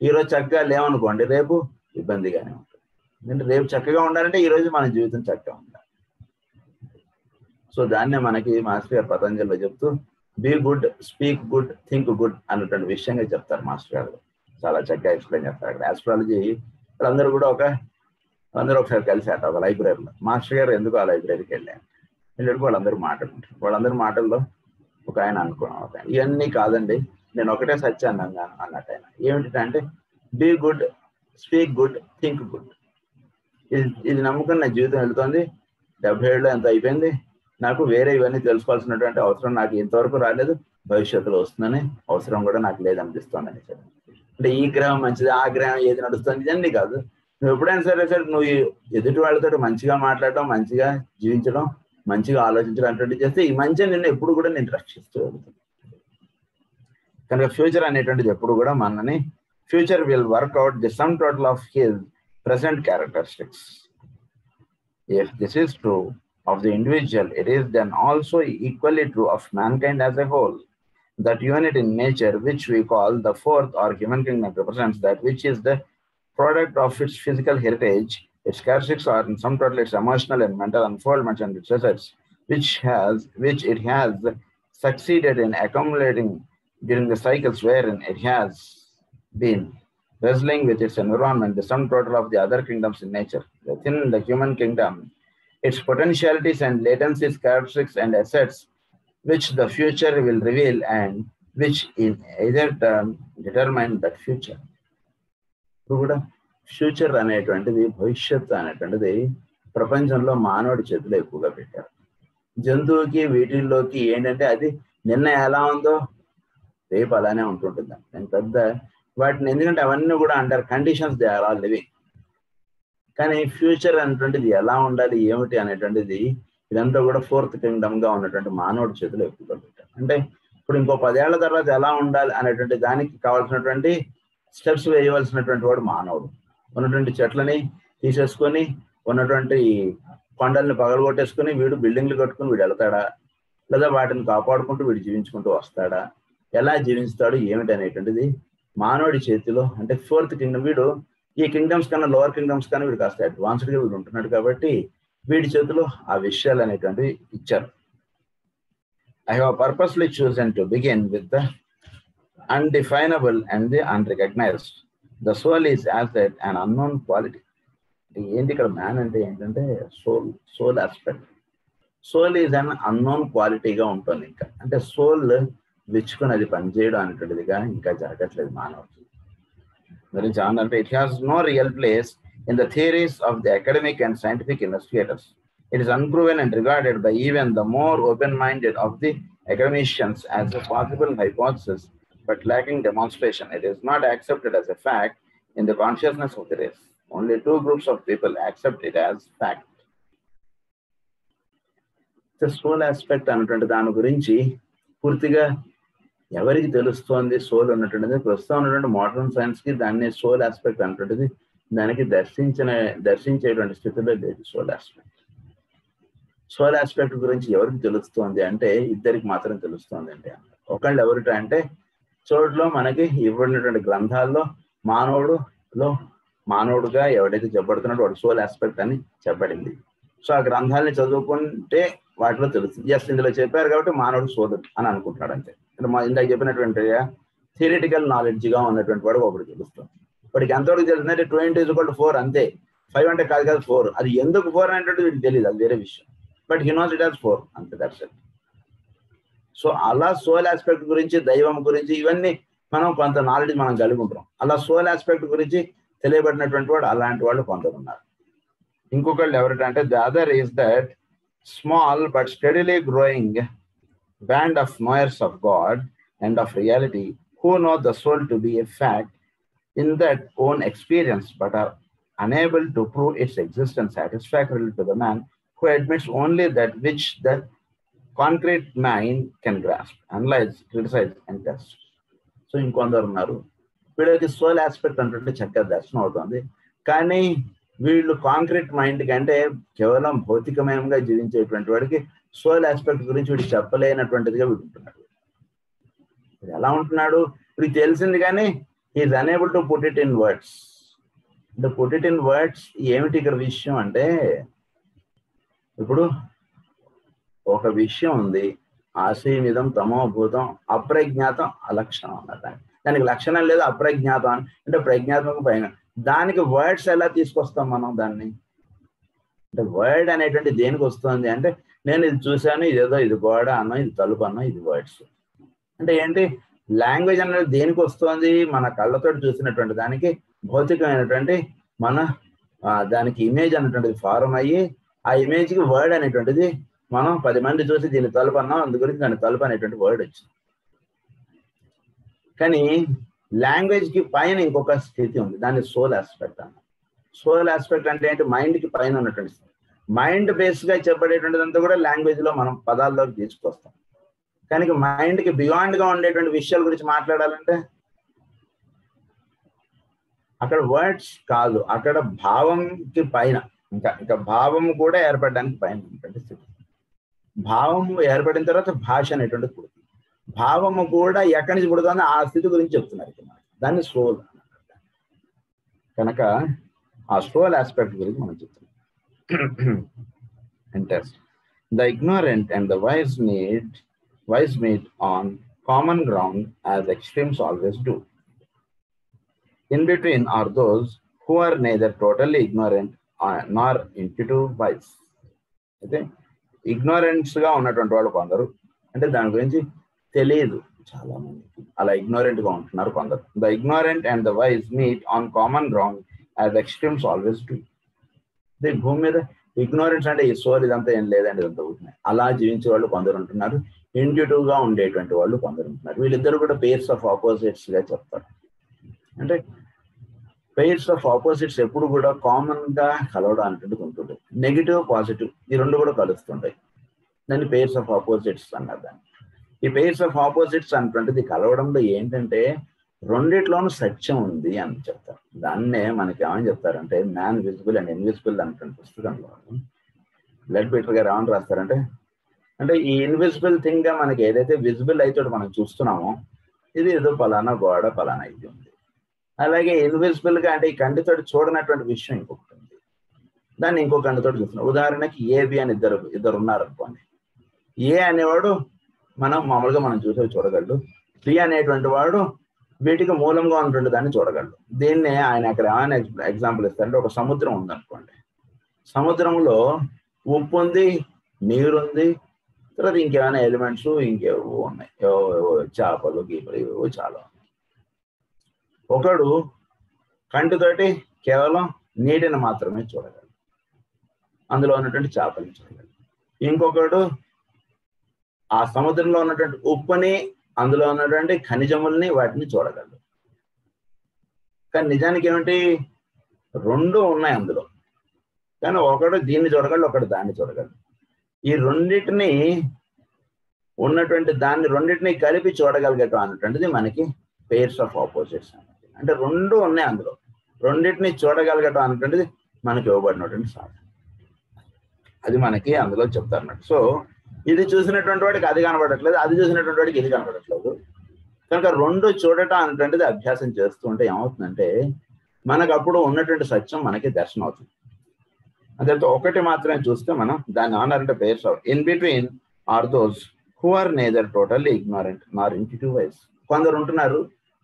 ఈ రోజు చక్కగా లేవనుకోండి రేపు ఇబ్బందిగానే ఉంటుంది. ఎందుకంటే రేపు చక్కగా ఉండాలంటే ఈ రోజు మన జీవితం చక్కగా ఉండాలి. సో దాన్నే మనకి మాస్టర్ గారు పతంజలిలో చెప్తూ be good, speak good, think good అన్నటువంటి విషయంగా చెప్తారు మాస్టర్ గారు. చాలా చక్కగా ఎక్స్ప్లెయిన్ చేస్తారు. అక్కడ ఆస్ట్రాలజీ వాళ్ళందరూ కూడా అందరూ ఒకసారి కలిసాట ఒక లైబ్రరీలో. మాస్టర్ గారు ఎందుకు ఆ లైబ్రరీకి వెళ్ళాడు వాళ్ళందరూ మాట్లాడుకుంటారు. వాళ్ళందరూ మాటల్లో ఒక ఆయన అనుకున్నాం, ఇవన్నీ కాదండి నేను ఒకటే సత్యాన్ని అన్నట్టు ఆయన ఏమిటంటే be good, speak good, think good. ఇది నమ్ముకుని నా జీవితం వెళ్తుంది. 70 ఏళ్ళు ఎంత అయిపోయింది. నాకు వేరే ఇవన్నీ తెలుసుకోవాల్సినటువంటి అవసరం నాకు ఇంతవరకు రాలేదు. భవిష్యత్తులో వస్తుందని అవసరం కూడా నాకు లేదనిపిస్తుంది అని చెప్పి. అంటే ఈ గ్రహం మంచిది, ఆ గ్రహం ఏది నడుస్తుంది ఇవన్నీ కాదు. నువ్వు ఎప్పుడైనా సరే నువ్వు ఎదుటి వాళ్ళతో మంచిగా మాట్లాడడం, మంచిగా జీవించడం, మంచిగా ఆలోచించడం అటువంటి చేస్తే ఈ మంచిగా నిన్ను ఎప్పుడు కూడా నేను రక్షిస్తూ వెళ్తాను. కనుక ఫ్యూచర్ అనేటువంటిది ఎప్పుడు కూడా మనని future will work out the sum total of his present characteristics. If this is true of the individual, it is then also equally true of mankind as a whole. That unit in nature, which we call the fourth or human kingdom, represents that which is the product of its physical heritage, its characteristics are in some total its emotional and mental unfoldments and its assets, which it has succeeded in accumulating during the cycles wherein it has been wrestling with its environment, the sum total of the other kingdoms in nature. Within the human kingdom, its potentialities and latencies, characteristics and assets, which the future will reveal and which in either term determine that future. ఇప్పుడు కూడా ఫ్యూచర్ అనేటువంటిది, భవిష్యత్తు అనేటువంటిది ప్రపంచంలో మానవుడి చేతిలో ఎక్కువగా పెట్టారు. జంతువుకి వీటిల్లోకి ఏంటంటే అది నిన్న ఎలా ఉందో రేపు అలానే ఉంటుంటుంది. దాని పెద్ద వాటిని ఎందుకంటే అవన్నీ కూడా అంటారు conditions they are all living. కానీ ఫ్యూచర్ అనేటువంటిది ఎలా ఉండాలి ఏమిటి అనేటువంటిది ఇదంతా కూడా ఫోర్త్ కింగ్డమ్ గా ఉన్నటువంటి మానవుడి చేతిలో ఎక్కువగా పెట్టారు. అంటే ఇప్పుడు ఇంకో 10 ఏళ్ల తర్వాత ఎలా ఉండాలి అనేటువంటి దానికి కావాల్సినటువంటి స్టెప్స్ వేయవలసినటువంటి వాడు మానవుడు. ఉన్నటువంటి చెట్లని తీసేసుకొని ఉన్నటువంటి కొండల్ని పగలగొట్టేసుకొని వీడు బిల్డింగ్లు కట్టుకుని వీడు వెళ్తాడా, లేదా వాటిని కాపాడుకుంటూ వీడు జీవించుకుంటూ వస్తాడా, ఎలా జీవిస్తాడు ఏమిటి అనేటువంటిది మానవుడి చేతిలో. అంటే ఫోర్త్ కింగ్డమ్ వీడు ఈ కింగ్డమ్స్ కన్నా లోవర్ కింగ్డమ్స్ కన్నా వీడు కాస్త అడ్వాన్స్డ్గా వీడు ఉంటున్నాడు కాబట్టి వీడి చేతిలో ఆ విషయాలు అనేటువంటివి ఇచ్చారు. I have purposely chosen to begin with the undefinable and the unrecognized. The soul is as that an unknown quality. ఏంటి ఇక్కడ మ్యాన్ అంటే ఏంటంటే soul aspect. Soul is an unknown క్వాలిటీగా ఉంటుంది. ఇంకా అంటే సోల్ విచ్చుకుని అది పనిచేయడం అనేటువంటిదిగా ఇంకా జరగట్లేదు మానవుడికి. గురించి ఏమంటే it has no real place in the theories of the academic and scientific investigators. It is unproven and regarded by even the more open-minded of the academicians as a possible hypothesis, but lacking demonstration. It is not accepted as a fact in the consciousness of the race. Only 2 groups of people accept it as fact. The soul aspect అన్నటువంటి దాని గురించి పూర్తిగా ఎవరికి తెలుస్తోంది సోల్ అన్నటువంటిది? ప్రస్తుతం ఉన్నటువంటి మోడర్న్ సైన్స్ కి దాన్ని సోల్ ఆస్పెక్ట్ అన్నటువంటిది దానికి దర్శించేటువంటి స్థితిలో లేదు. సోల్ ఆస్పెక్ట్ గురించి ఎవరికి తెలుస్తోంది అంటే ఇద్దరికి మాత్రం తెలుస్తోంది అంటే ఒకళ్ళు ఎవరిట అంటే చోట్లో మనకి ఇవ్వబడినటువంటి గ్రంథాల్లో మానవుడుగా ఎవడైతే చెప్పబడుతున్నాడో వాడు సోల్ ఆస్పెక్ట్ అని చెప్పబడింది. సో ఆ గ్రంథాలని చదువుకుంటే వాటిలో తెలుస్తుంది. ఎస్ ఇందులో చెప్పారు కాబట్టి మానవుడు సోల్ అని అనుకుంటున్నాడు అంతే. ఇందాక చెప్పినటువంటి థియరిటికల్ నాలెడ్జ్గా ఉన్నటువంటి వాడు ఒకటి తెలుస్తుంది. వాడికి ఎంతవరకు తెలుస్తుందంటే 2 = 4 అంతే. 5 అంటే కాదు 4. అది ఎందుకు 4 అనేటువంటి వీడికి తెలియదు, అది వేరే విషయం. But he knows it has 4 అంతే, దట్స్ ఇట్. సో అలా సోల్ ఆస్పెక్ట్ గురించి, దైవం గురించి ఇవన్నీ మనం కొంత నాలెడ్జ్ మనం కలిగి ఉంటాం. అలా సోల్ ఆస్పెక్ట్ గురించి తెలియబడినటువంటి వాడు అలాంటి వాళ్ళు కొందరు ఉన్నారు. ఇంకొకళ్ళు ఎవరంటే the other is that small but steadily growing band of knowers of God and of reality who know the soul to be a fact in that own experience but are unable to prove its existence satisfactorily to the man who admits only that which concrete mind can grasp, analyse, criticise and test. So ఇంకొందరు ఉన్నారు, వీళ్ళకి సోల్ ఆస్పెక్ట్ అంటే చక్కగా దర్శనం అవుతుంది, కానీ వీళ్ళు కాంక్రీట్ మైండ్ కంటే కేవలం భౌతికమయంగా జీవించేటువంటి వాడికి సోల్ ఆస్పెక్ట్ గురించి వీడు చెప్పలేనటువంటిదిగా వీడు ఉంటున్నాడు. ఎలా ఉంటున్నాడు, వీడికి తెలిసింది కానీ he is unable to put it in words. అంటే పుట్ ఇట్ ఇన్ వర్డ్స్ ఏమిటి ఇక్కడ విషయం అంటే, ఇప్పుడు ఒక విషయం ఉంది, ఆశీమిదం తమోభూతం అప్రజ్ఞాతం అలక్షణం అన్నది. దానికి లక్షణం లేదు, అప్రజ్ఞాతం అని అంటే ప్రజ్ఞాత్మక పైన. దానికి వర్డ్స్ ఎలా తీసుకొస్తాం మనం దాన్ని? అంటే వర్డ్ అనేటువంటి దేనికి వస్తుంది అంటే, నేను ఇది చూశాను, ఇదేదో ఇది గోడ అన్నా, ఇది తలుపు అన్నా, ఇది వర్డ్స్. అంటే ఏంటి, లాంగ్వేజ్ అనేది దేనికి వస్తుంది? మన కళ్ళతో చూసినటువంటి దానికి భౌతికమైనటువంటి మన దానికి ఇమేజ్ అనేటువంటిది ఫారం అయ్యి, ఆ ఇమేజ్కి వర్డ్ అనేటువంటిది మనం 10 మంది చూసి దీన్ని తలుపు అన్నాం, అందు గురించి దాన్ని తలుపు అనేటువంటి వర్డ్ వచ్చింది. కానీ లాంగ్వేజ్కి పైన ఇంకొక స్థితి ఉంది, దాన్ని సోల్ ఆస్పెక్ట్ అన్న. సోల్ ఆస్పెక్ట్ అంటే ఏంటి, మైండ్కి పైన ఉన్నటువంటి స్థితి. మైండ్ బేస్గా చెప్పబడేటువంటిది అంతా కూడా లాంగ్వేజ్లో మనం పదాల్లోకి తీసుకొస్తాం. కానీ మైండ్కి బియాండ్గా ఉండేటువంటి విషయాల గురించి మాట్లాడాలంటే అక్కడ వర్డ్స్ కాదు, అక్కడ భావంకి పైన ఇంకా భావము కూడా ఏర్పడడానికి పైన ఉన్నటువంటి స్థితి. భావము ఏర్పడిన తర్వాత భాష అనేటువంటి పుడుతుంది. భావము కూడా ఎక్కడి నుంచి పుడుతుందో ఆ స్థితి గురించి చెప్తున్నారు ఇక్కడ. దాన్ని సోల్ అన్నమాట. కనుక ఆ సోల్ ఆస్పెక్ట్ గురించి మనం చెప్తున్నాం. అంటే the ignorant and the wise meet on common ground as extremes always do. In between are those who are neither totally ignorant nor intuitive wise. అయితే ఇగ్నోరెంట్స్ గా ఉన్నటువంటి వాళ్ళు కొందరు, అంటే దాని గురించి తెలియదు చాలా మందికి, అలా ignorant గా ఉంటున్నారు కొందరు. The ignorant and the wise meet on common ground as extremes always do. భూమి మీద ఇగ్నోరెన్స్ అంటే ఈ సోల్ ఇదంతా ఏం లేదండి, ఇదంతా అవుతున్నాయి, అలా జీవించే వాళ్ళు కొందరు ఉంటున్నారు, ఇంట్యూటివ్ గా ఉండేటువంటి వాళ్ళు కొందరు ఉంటున్నారు. వీళ్ళిద్దరు కూడా పేర్స్ ఆఫ్ ఆపోజిట్స్ గా చెప్తారు. అంటే పేర్స్ ఆఫ్ ఆపోజిట్స్ ఎప్పుడు కూడా కామన్ గా కలవడం అనేటువంటి ఉంటుంది. నెగిటివ్ పాజిటివ్ ఈ రెండు కూడా కలుస్తుంటాయి, దాన్ని పేర్స్ ఆఫ్ ఆపోజిట్స్ అన్నారు. దాన్ని ఈ పేర్స్ ఆఫ్ ఆపోజిట్స్ అనేటువంటిది కలవడంలో ఏంటంటే రెండిట్లోనూ సత్యం ఉంది అని చెప్తారు. దాన్నే మనకి ఏమని చెప్తారంటే మ్యాన్ విజిబుల్ అండ్ ఇన్విజిబుల్ అనేటువంటి పుస్తకంలో బ్లడ్ పీటర్ గారు ఏమని రాస్తారంటే, అంటే ఈ ఇన్విజిబుల్ థింగ్ గా మనకి ఏదైతే విజిబుల్ అయితే మనం చూస్తున్నామో ఇది ఏదో పలానా గోడ పలానా ఇది ఉంది, అలాగే ఇన్విజిబుల్ గా అంటే ఈ కంటితోటి చూడనటువంటి విషయం ఇంకొకటి ఉంది, దాన్ని ఇంకో కంటితోటి చూస్తున్నాం. ఉదాహరణకి ఏబి అని ఇద్దరు ఉన్నారు అనుకోండి. ఏ అనేవాడు మామూలుగా మనం చూడగలడు, బి అనేటువంటి వాడు వీటికి మూలంగా ఉన్నటువంటి దాన్ని చూడగలడు. దీన్నే ఆయన అక్కడ ఏమైనా ఎగ్జాంపుల్ ఇస్తారంటే, ఒక సముద్రం ఉందనుకోండి, సముద్రంలో ఉప్పు ఉంది, నీరు ఉంది, తర్వాత ఇంకేమైనా ఎలిమెంట్స్ ఇంకేవో ఉన్నాయి, చేపలు గీపలు ఇవేవో చాలా ఉన్నాయి. ఒకడు కంటితోటి కేవలం నీటిని మాత్రమే చూడగలడు, అందులో ఉన్నటువంటి చేపల్ని చూడగలడు. ఇంకొకడు ఆ సముద్రంలో ఉన్నటువంటి ఉప్పుని, అందులో ఉన్నటువంటి ఖనిజముల్ని, వాటిని చూడగలడు. కానీ నిజానికి ఏమిటి, రెండు ఉన్నాయి అందులో, కానీ ఒకడు దీన్ని చూడగలడు, ఒకడు దాన్ని చూడగలడు. ఈ రెండింటిని ఉన్నటువంటి దాన్ని రెండింటిని కలిపి చూడగలిగటం అన్నటువంటిది మనకి పేర్స్ ఆఫ్ ఆపోజిట్స్ అన్నది. అంటే రెండు ఉన్నాయి అందులో, రెండింటిని చూడగలగటం అన్నటువంటిది మనకి ఇవ్వబడినటువంటి సాధన. అది మనకి అందులో చెప్తారు అన్నట్టు. సో ఇది చూసినటువంటి వాడికి అది కనబడట్లేదు, అది చూసినటువంటి వాడికి ఇది కనబడట్లేదు. కనుక రెండు చూడటం అనేటువంటిది అభ్యాసం చేస్తూ ఉంటే ఏమవుతుందంటే మనకు అప్పుడు ఉన్నటువంటి సత్యం మనకి దర్శనం అవుతుంది. అదే ఒకటి మాత్రమే చూస్తే మనం దాన్ని ఏమన్నారంటే pairs of in between are those who are neither totally ignorant nor intuitive wise. కొందరు ఉంటున్నారు,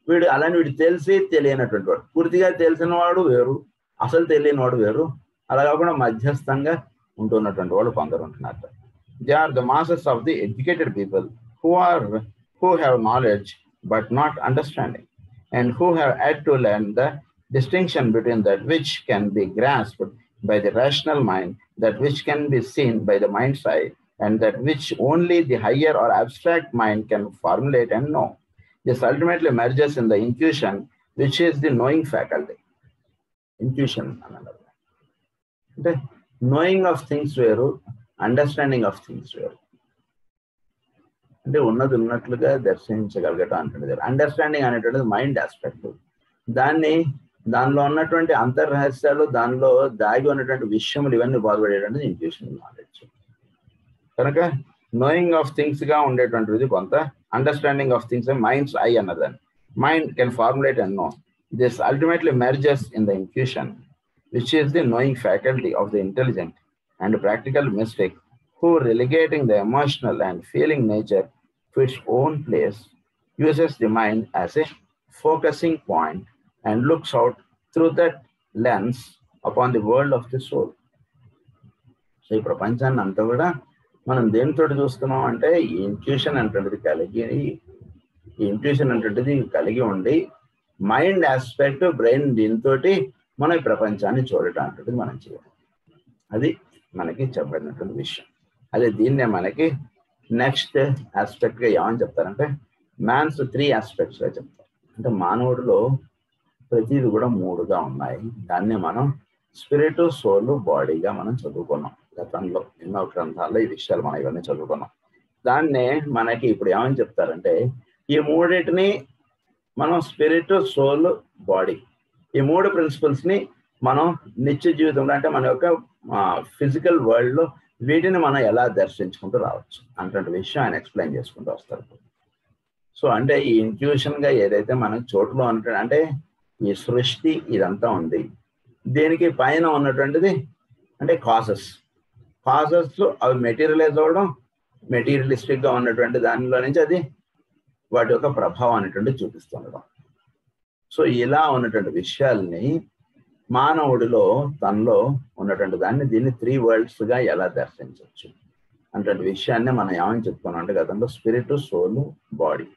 వీడు అలానే వీడు తెలిసి తెలియనటువంటి వాడు, పూర్తిగా తెలిసిన వాడు వేరు, అసలు తెలియని వాడు వేరు, అలా కాకుండా మధ్యస్థంగా ఉంటున్నటువంటి వాళ్ళు కొందరు ఉంటున్నారు. They are the masses of the educated people who have knowledge but not understanding, and who have had to learn the distinction between that which can be grasped by the rational mind, that which can be seen by the mind's eye, and that which only the higher or abstract mind can formulate and know. This ultimately merges in the intuition, which is the knowing faculty. Intuition, another. The knowing of things వేరు, అండర్స్టాండింగ్ ఆఫ్ థింగ్స్ వేరు. అంటే ఉన్నది ఉన్నట్లుగా దర్శించగలగటం అంటుంది. అండర్స్టాండింగ్ అనేటువంటిది మైండ్ ఆస్పెక్ట్. దానిలో ఉన్నటువంటి అంతర్రహస్యాలు, దానిలో దాగి ఉన్నటువంటి విషయములు ఇవన్నీ బాగుపడేటువంటిది ఇంట్యూషన్ నాలెడ్జ్. కనుక నోయింగ్ ఆఫ్ థింగ్స్ గా ఉండేటువంటిది కొంత, understanding of things minds I అన్నదాన్ని. Mind can formulate and know. This ultimately merges in the intuition, which is the knowing faculty of the intelligent and practical mystic, who, relegating the emotional and feeling nature to its own place, uses the mind as a focusing point and looks out through that lens upon the world of the soul. So ఈ ప్రపంచాన్ని అంతా కూడా మనం దేనితో చూస్తున్నాం అంటే ఈ ఇంట్యూషన్ అంటుంటిది కలిగి ఉండి మైండ్ ఆస్పెక్ట్, బ్రెయిన్ దీంతో మనం ఈ ప్రపంచాన్ని చూడటం అంటుంది మనం చేయాలి. అది మనకి చెప్పబడినటువంటి విషయం. అదే దీన్నే మనకి నెక్స్ట్ ఆస్పెక్ట్గా ఏమని చెప్తారంటే మ్యాన్స్ 3 ఆస్పెక్ట్స్గా చెప్తారు. అంటే మానవుడిలో ప్రతిది కూడా 3గా ఉన్నాయి. దాన్నే మనం స్పిరిట్, సోల్, బాడీగా మనం చదువుకున్నాం. గతంలో ఎన్నో గ్రంథాల్లో ఈ విషయాలు మనం ఇవన్నీ చదువుకున్నాం. దాన్నే మనకి ఇప్పుడు ఏమని చెప్తారంటే ఈ 3టిని మనం స్పిరిట్, సోల్, బాడీ, ఈ 3 ప్రిన్సిపల్స్ని మనం నిత్య జీవితంలో అంటే మన యొక్క ఫిజికల్ వరల్డ్లో వీటిని మనం ఎలా దర్శించుకుంటూ రావచ్చు అన్నటువంటి విషయం ఆయన ఎక్స్ప్లెయిన్ చేసుకుంటూ వస్తారు. సో అంటే ఈ ఇంట్యూషన్గా ఏదైతే మనకు చోటులో ఉన్నట్టు అంటే ఈ సృష్టి ఇదంతా ఉంది, దీనికి పైన ఉన్నటువంటిది అంటే కాజెస్ అవి మెటీరియలైజ్ అవ్వడం, మెటీరియలిస్టిక్గా ఉన్నటువంటి దానిలో నుంచి అది వాటి యొక్క ప్రభావం అనేటువంటి చూపిస్తుండడం. సో ఇలా ఉన్నటువంటి విషయాల్ని మానవుడిలో తనలో ఉన్నటువంటి దీన్ని 3 వరల్డ్స్గా ఎలా దర్శించవచ్చు అన్నటువంటి విషయాన్ని మనం ఏమని చెప్పుకున్నాం అంటే గతంలో స్పిరిట్, సోల్, బాడీ,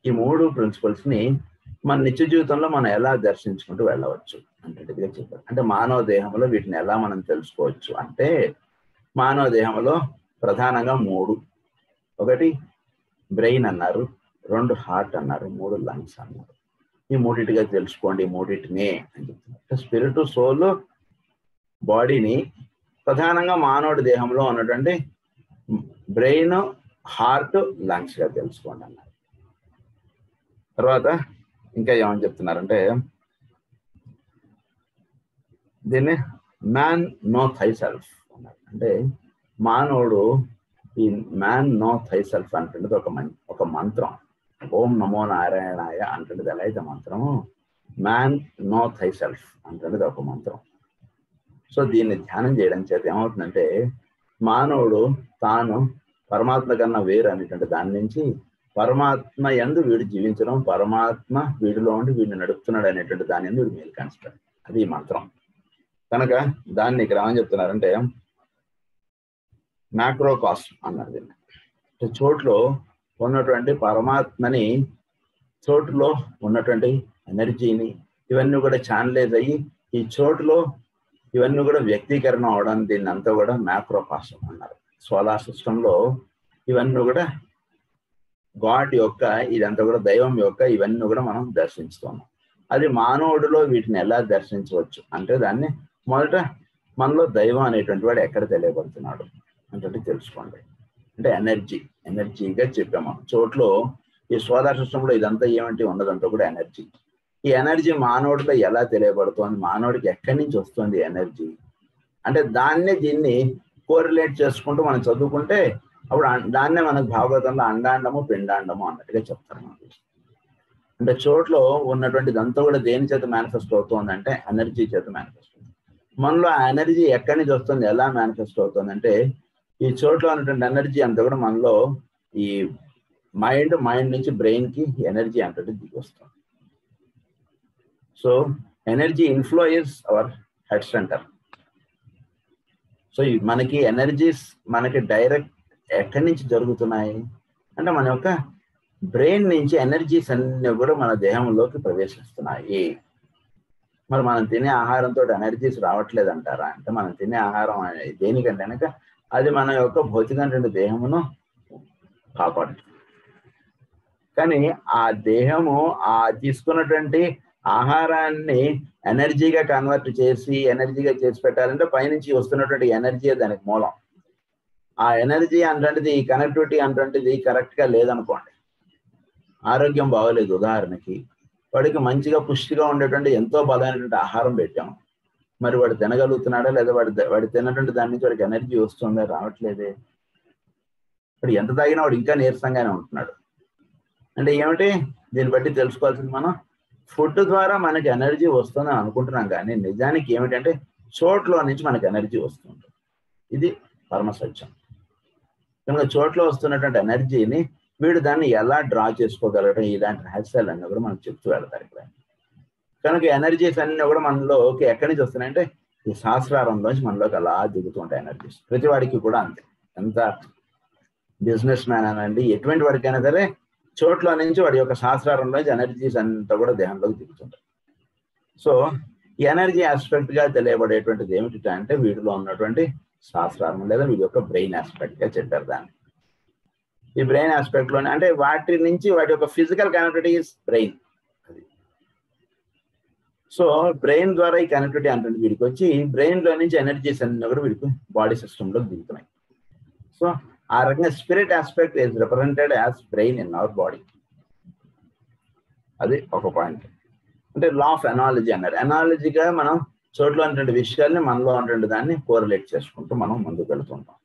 ఈ 3 ప్రిన్సిపల్స్ని మన నిత్య జీవితంలో మనం ఎలా దర్శించుకుంటూ వెళ్ళవచ్చు అంటేగా చెప్పారు. అంటే మానవ దేహంలో వీటిని ఎలా మనం తెలుసుకోవచ్చు అంటే మానవ దేహంలో ప్రధానంగా 3, 1 బ్రెయిన్ అన్నారు, 2 హార్ట్ అన్నారు, 3 లంగ్స్ అన్నారు. ఈ 3టిగా తెలుసుకోండి, 3టినే అని చెప్తున్నారు. స్పిరిట్, సోల్, బాడీని ప్రధానంగా మానవుడి దేహంలో ఉన్నటువంటి బ్రెయిన్, హార్ట్, లంగ్స్గా తెలుసుకోండి అన్నారు. తర్వాత ఇంకా ఏమని చెప్తున్నారంటే దీన్ని మ్యాన్ నో థై సెల్ఫ్ అన్నారు. అంటే మానవుడు ఈ మ్యాన్ నో థై సెల్ఫ్ అంటున్నది ఒక మంత్రం. ఓం నమో నారాయణాయ అంటున్నది ఎలా అయితే మంత్రము, మ్యాన్ నో థై సెల్ఫ్ అంటున్నది ఒక మంత్రం. సో దీన్ని ధ్యానం చేయడం చేత ఏమవుతుందంటే మానవుడు తాను పరమాత్మ కన్నా వేరు అనేటువంటి దాని నుంచి పరమాత్మ యందు వీడు జీవించడం, పరమాత్మ వీడిలో ఉండి వీడిని నడుపుతున్నాడు అనేటువంటి దాని యందు వీడు మేలు కనిపిస్తాడు. అది ఈ మంత్రం. కనుక దాన్ని ఇక్కడ ఏమని చెప్తున్నారంటే మ్యాక్రోకాస్మ్ అన్నారు. దీన్ని చోట్లో ఉన్నటువంటి పరమాత్మని, చోటులో ఉన్నటువంటి ఎనర్జీని ఇవన్నీ కూడా ఛానలైజ్ అయ్యి ఈ చోటులో ఇవన్నీ కూడా వ్యక్తీకరణ అవడం, దీన్ని అంతా కూడా మ్యాక్రోకాస్మ్ అన్నారు. సోలార్ సిస్టంలో ఇవన్నీ కూడా గాడ్ యొక్క, ఇదంతా కూడా దైవం యొక్క ఇవన్నీ కూడా మనం దర్శిస్తున్నాం. అది మానవుడిలో వీటిని ఎలా దర్శించవచ్చు అంటే దాన్ని మొదట మనలో దైవం అనేటువంటి వాడు ఎక్కడ తెలియబడుతున్నాడు అంటే తెలుసుకోండి. అంటే ఎనర్జీగా చెప్పాము. చోట్లో ఈ సోలార్ సిస్టంలో ఇదంతా ఏమంటే ఉన్నదంతా కూడా ఎనర్జీ. ఈ ఎనర్జీ మానవుడిలో ఎలా తెలియబడుతోంది, మానవుడికి ఎక్కడి నుంచి వస్తుంది ఎనర్జీ అంటే దీన్ని కోరిలేట్ చేసుకుంటూ మనం చదువుకుంటే అప్పుడు దాన్నే మనకు భాగవతంలో అండాండము పిండాండము అన్నట్టుగా చెప్తారు మనకి. అంటే చోట్లో ఉన్నటువంటిదంతా కూడా దేని చేత మేనిఫెస్ట్ అవుతుంది అంటే ఎనర్జీ చేత మేనిఫెస్ట్ అవుతుంది. మనలో ఆ ఎనర్జీ ఎక్కడి నుంచి వస్తుంది, ఎలా మేనిఫెస్ట్ అవుతుంది అంటే ఈ చోట్లో ఉన్నటువంటి ఎనర్జీ అంతా కూడా మనలో ఈ మైండ్ నుంచి బ్రెయిన్కి ఎనర్జీ అంటే దిగి వస్తుంది. So energy inflow is our head center. So మనకి ఎనర్జీస్ మనకి డైరెక్ట్ ఎక్కడి నుంచి జరుగుతున్నాయి అంటే మన యొక్క బ్రెయిన్ నుంచి ఎనర్జీస్ అన్నీ కూడా మన దేహంలోకి ప్రవేశిస్తున్నాయి. మరి మనం తినే ఆహారంతో ఎనర్జీస్ రావట్లేదు అంటారా అంటే మనం తినే ఆహారం దేనికంటే కనుక అది మన యొక్క భౌతికమైన దేహమును కాపాడుతుంది. కానీ ఆ దేహము ఆ తీసుకున్నటువంటి ఆహారాన్ని ఎనర్జీగా కన్వర్ట్ చేసి ఎనర్జీగా చేసి పెట్టాలంటే పైనుంచి వస్తున్నటువంటి ఎనర్జీ దానికి మూలం. ఆ ఎనర్జీ అంటే ఈ కనెక్టివిటీ అంటే కరెక్ట్గా లేదనుకోండి, ఆరోగ్యం బాగోలేదు, ఉదాహరణకి వాడికి మంచిగా పుష్టిగా ఉండేటువంటి ఎంతో బలమైనటువంటి ఆహారం పెట్టాము, మరి వాడు తినగలుగుతున్నాడా లేదా, వాడు తిన్నటువంటి దాని నుంచి వాడికి ఎనర్జీ వస్తుందా, రావట్లేదే. వాడు ఎంత తాగినా వాడు ఇంకా నీరసంగానే ఉంటున్నాడు. అంటే ఏమిటి, దీన్ని బట్టి తెలుసుకోవాల్సింది మనం ఫుడ్ ద్వారా మనకి ఎనర్జీ వస్తుందని అనుకుంటున్నాం, కానీ నిజానికి ఏమిటంటే చోట్లో నుంచి మనకి ఎనర్జీ వస్తుంది. ఇది పరమసత్యం. కనుక చోట్లో వస్తున్నటువంటి ఎనర్జీని వీడు దాన్ని ఎలా డ్రా చేసుకోగలగడం, ఇలాంటి రహస్యాలన్నీ కూడా మనం చెప్తూ వెళ్తారు ఇక్కడ. కనుక ఎనర్జీస్ అన్నీ కూడా మనలోకి ఎక్కడి నుంచి వస్తున్నాయంటే ఈ సహస్రారంలోంచి మనలోకి అలా దిగుతూ ఉంటాయి ఎనర్జీస్. ప్రతి వాడికి కూడా అంతే, ఎంత బిజినెస్ మ్యాన్ అనండి, ఎటువంటి వాడికైనా సరే చోట్ల నుంచి వాడి యొక్క సహస్రారంలోంచి ఎనర్జీస్ అంతా కూడా దేహంలోకి దిగుతుంటాయి. సో ఎనర్జీ ఆస్పెక్ట్ గా తెలియబడేటువంటిది ఏమిటి అంటే వీడిలో ఉన్నటువంటి సహస్రారం లేదా వీడి యొక్క బ్రెయిన్ ఆస్పెక్ట్ గా చెప్పారు దాన్ని. ఈ బ్రెయిన్ ఆస్పెక్ట్ లోనే అంటే వాటి నుంచి వాటి యొక్క physical connectivity is brain. So brain ద్వారా ఈ కనెక్టివిటీ అంటే వీడికి వచ్చి బ్రెయిన్ లో నుంచి ఎనర్జీస్ అన్ని కూడా వీడికి బాడీ సిస్టమ్ లో దిగుతున్నాయి. సో ఆ రకంగా spirit aspect is represented as brain in our body. అది ఒక పాయింట్. అంటే లా ఆఫ్ ఎనాలజీ అన్నారు. ఎనాలజీగా మనం చోట్ల ఉన్నటువంటి విషయాల్ని మనలో ఉన్నటువంటి దాన్ని కోరిలేట్ చేసుకుంటూ మనం ముందుకు వెళ్తుంటాం.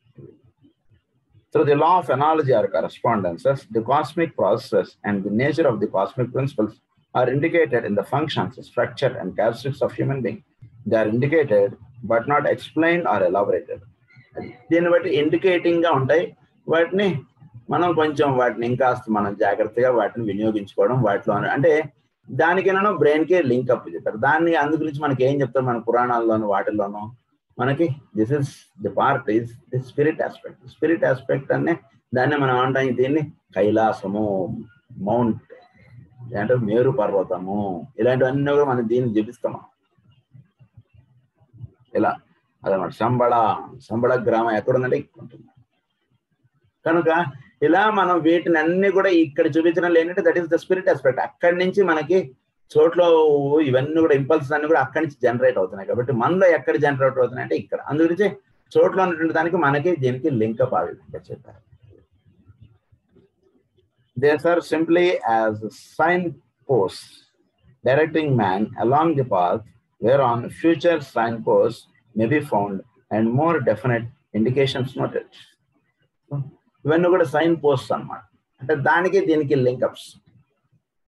So the law of analogy or correspondences, the cosmic processes and the nature of the cosmic principles are indicated in the functions, structure and characteristics of human being. They are indicated but not explained or elaborated. దీన్ని బట్టి ఇండికేటింగ్ గా ఉంటాయి. వాటిని మనం కొంచెం వాటిని ఇంకాస్త మనం జాగ్రత్తగా వాటిని వినియోగించుకోవడం, వాటిలో అంటే దానికైనా బ్రెయిన్ కి లింక్ అప్ చెప్తారు. దాన్ని అందు గురించి మనకి ఏం చెప్తారు మన పురాణాల్లోనూ వాటిల్లోనూ మనకి this is the part is the spirit aspect. Spirit aspect అనే దాన్ని మనం అంటాం దీన్ని కైలాసము, మౌంట్ అంటే మేరు పర్వతము, ఇలాంటివన్నీ కూడా మనం దీన్ని చూపిస్తాము. ఇలా అదనమాట. సంబళ గ్రామం ఎక్కడుందంటే ఇక్కడ ఉంటుంది. కనుక ఇలా మనం వీటిని అన్ని కూడా ఇక్కడ చూపించడం లేదంటే that is the spirit aspect. అక్కడి నుంచి మనకి చోట్లో ఇవన్నీ కూడా ఇంపల్సెస్ అన్ని కూడా అక్కడి నుంచి జనరేట్ అవుతున్నాయి. కాబట్టి మనలో ఎక్కడ జనరేట్ అవుతున్నాయి అంటే ఇక్కడ. అందుగురించి చోట్లో ఉన్నటువంటి దానికి మనకి దీనికి లింకప్ ఆ విధంగా చెప్పారు. These are simply as signposts directing man along the path whereon future signposts may be found and more definite indications noted. ఇవన్నీ కూడా సైన్ పోస్ట్ అన్నమాట. అంటే దానికి దీనికి లింకప్స్.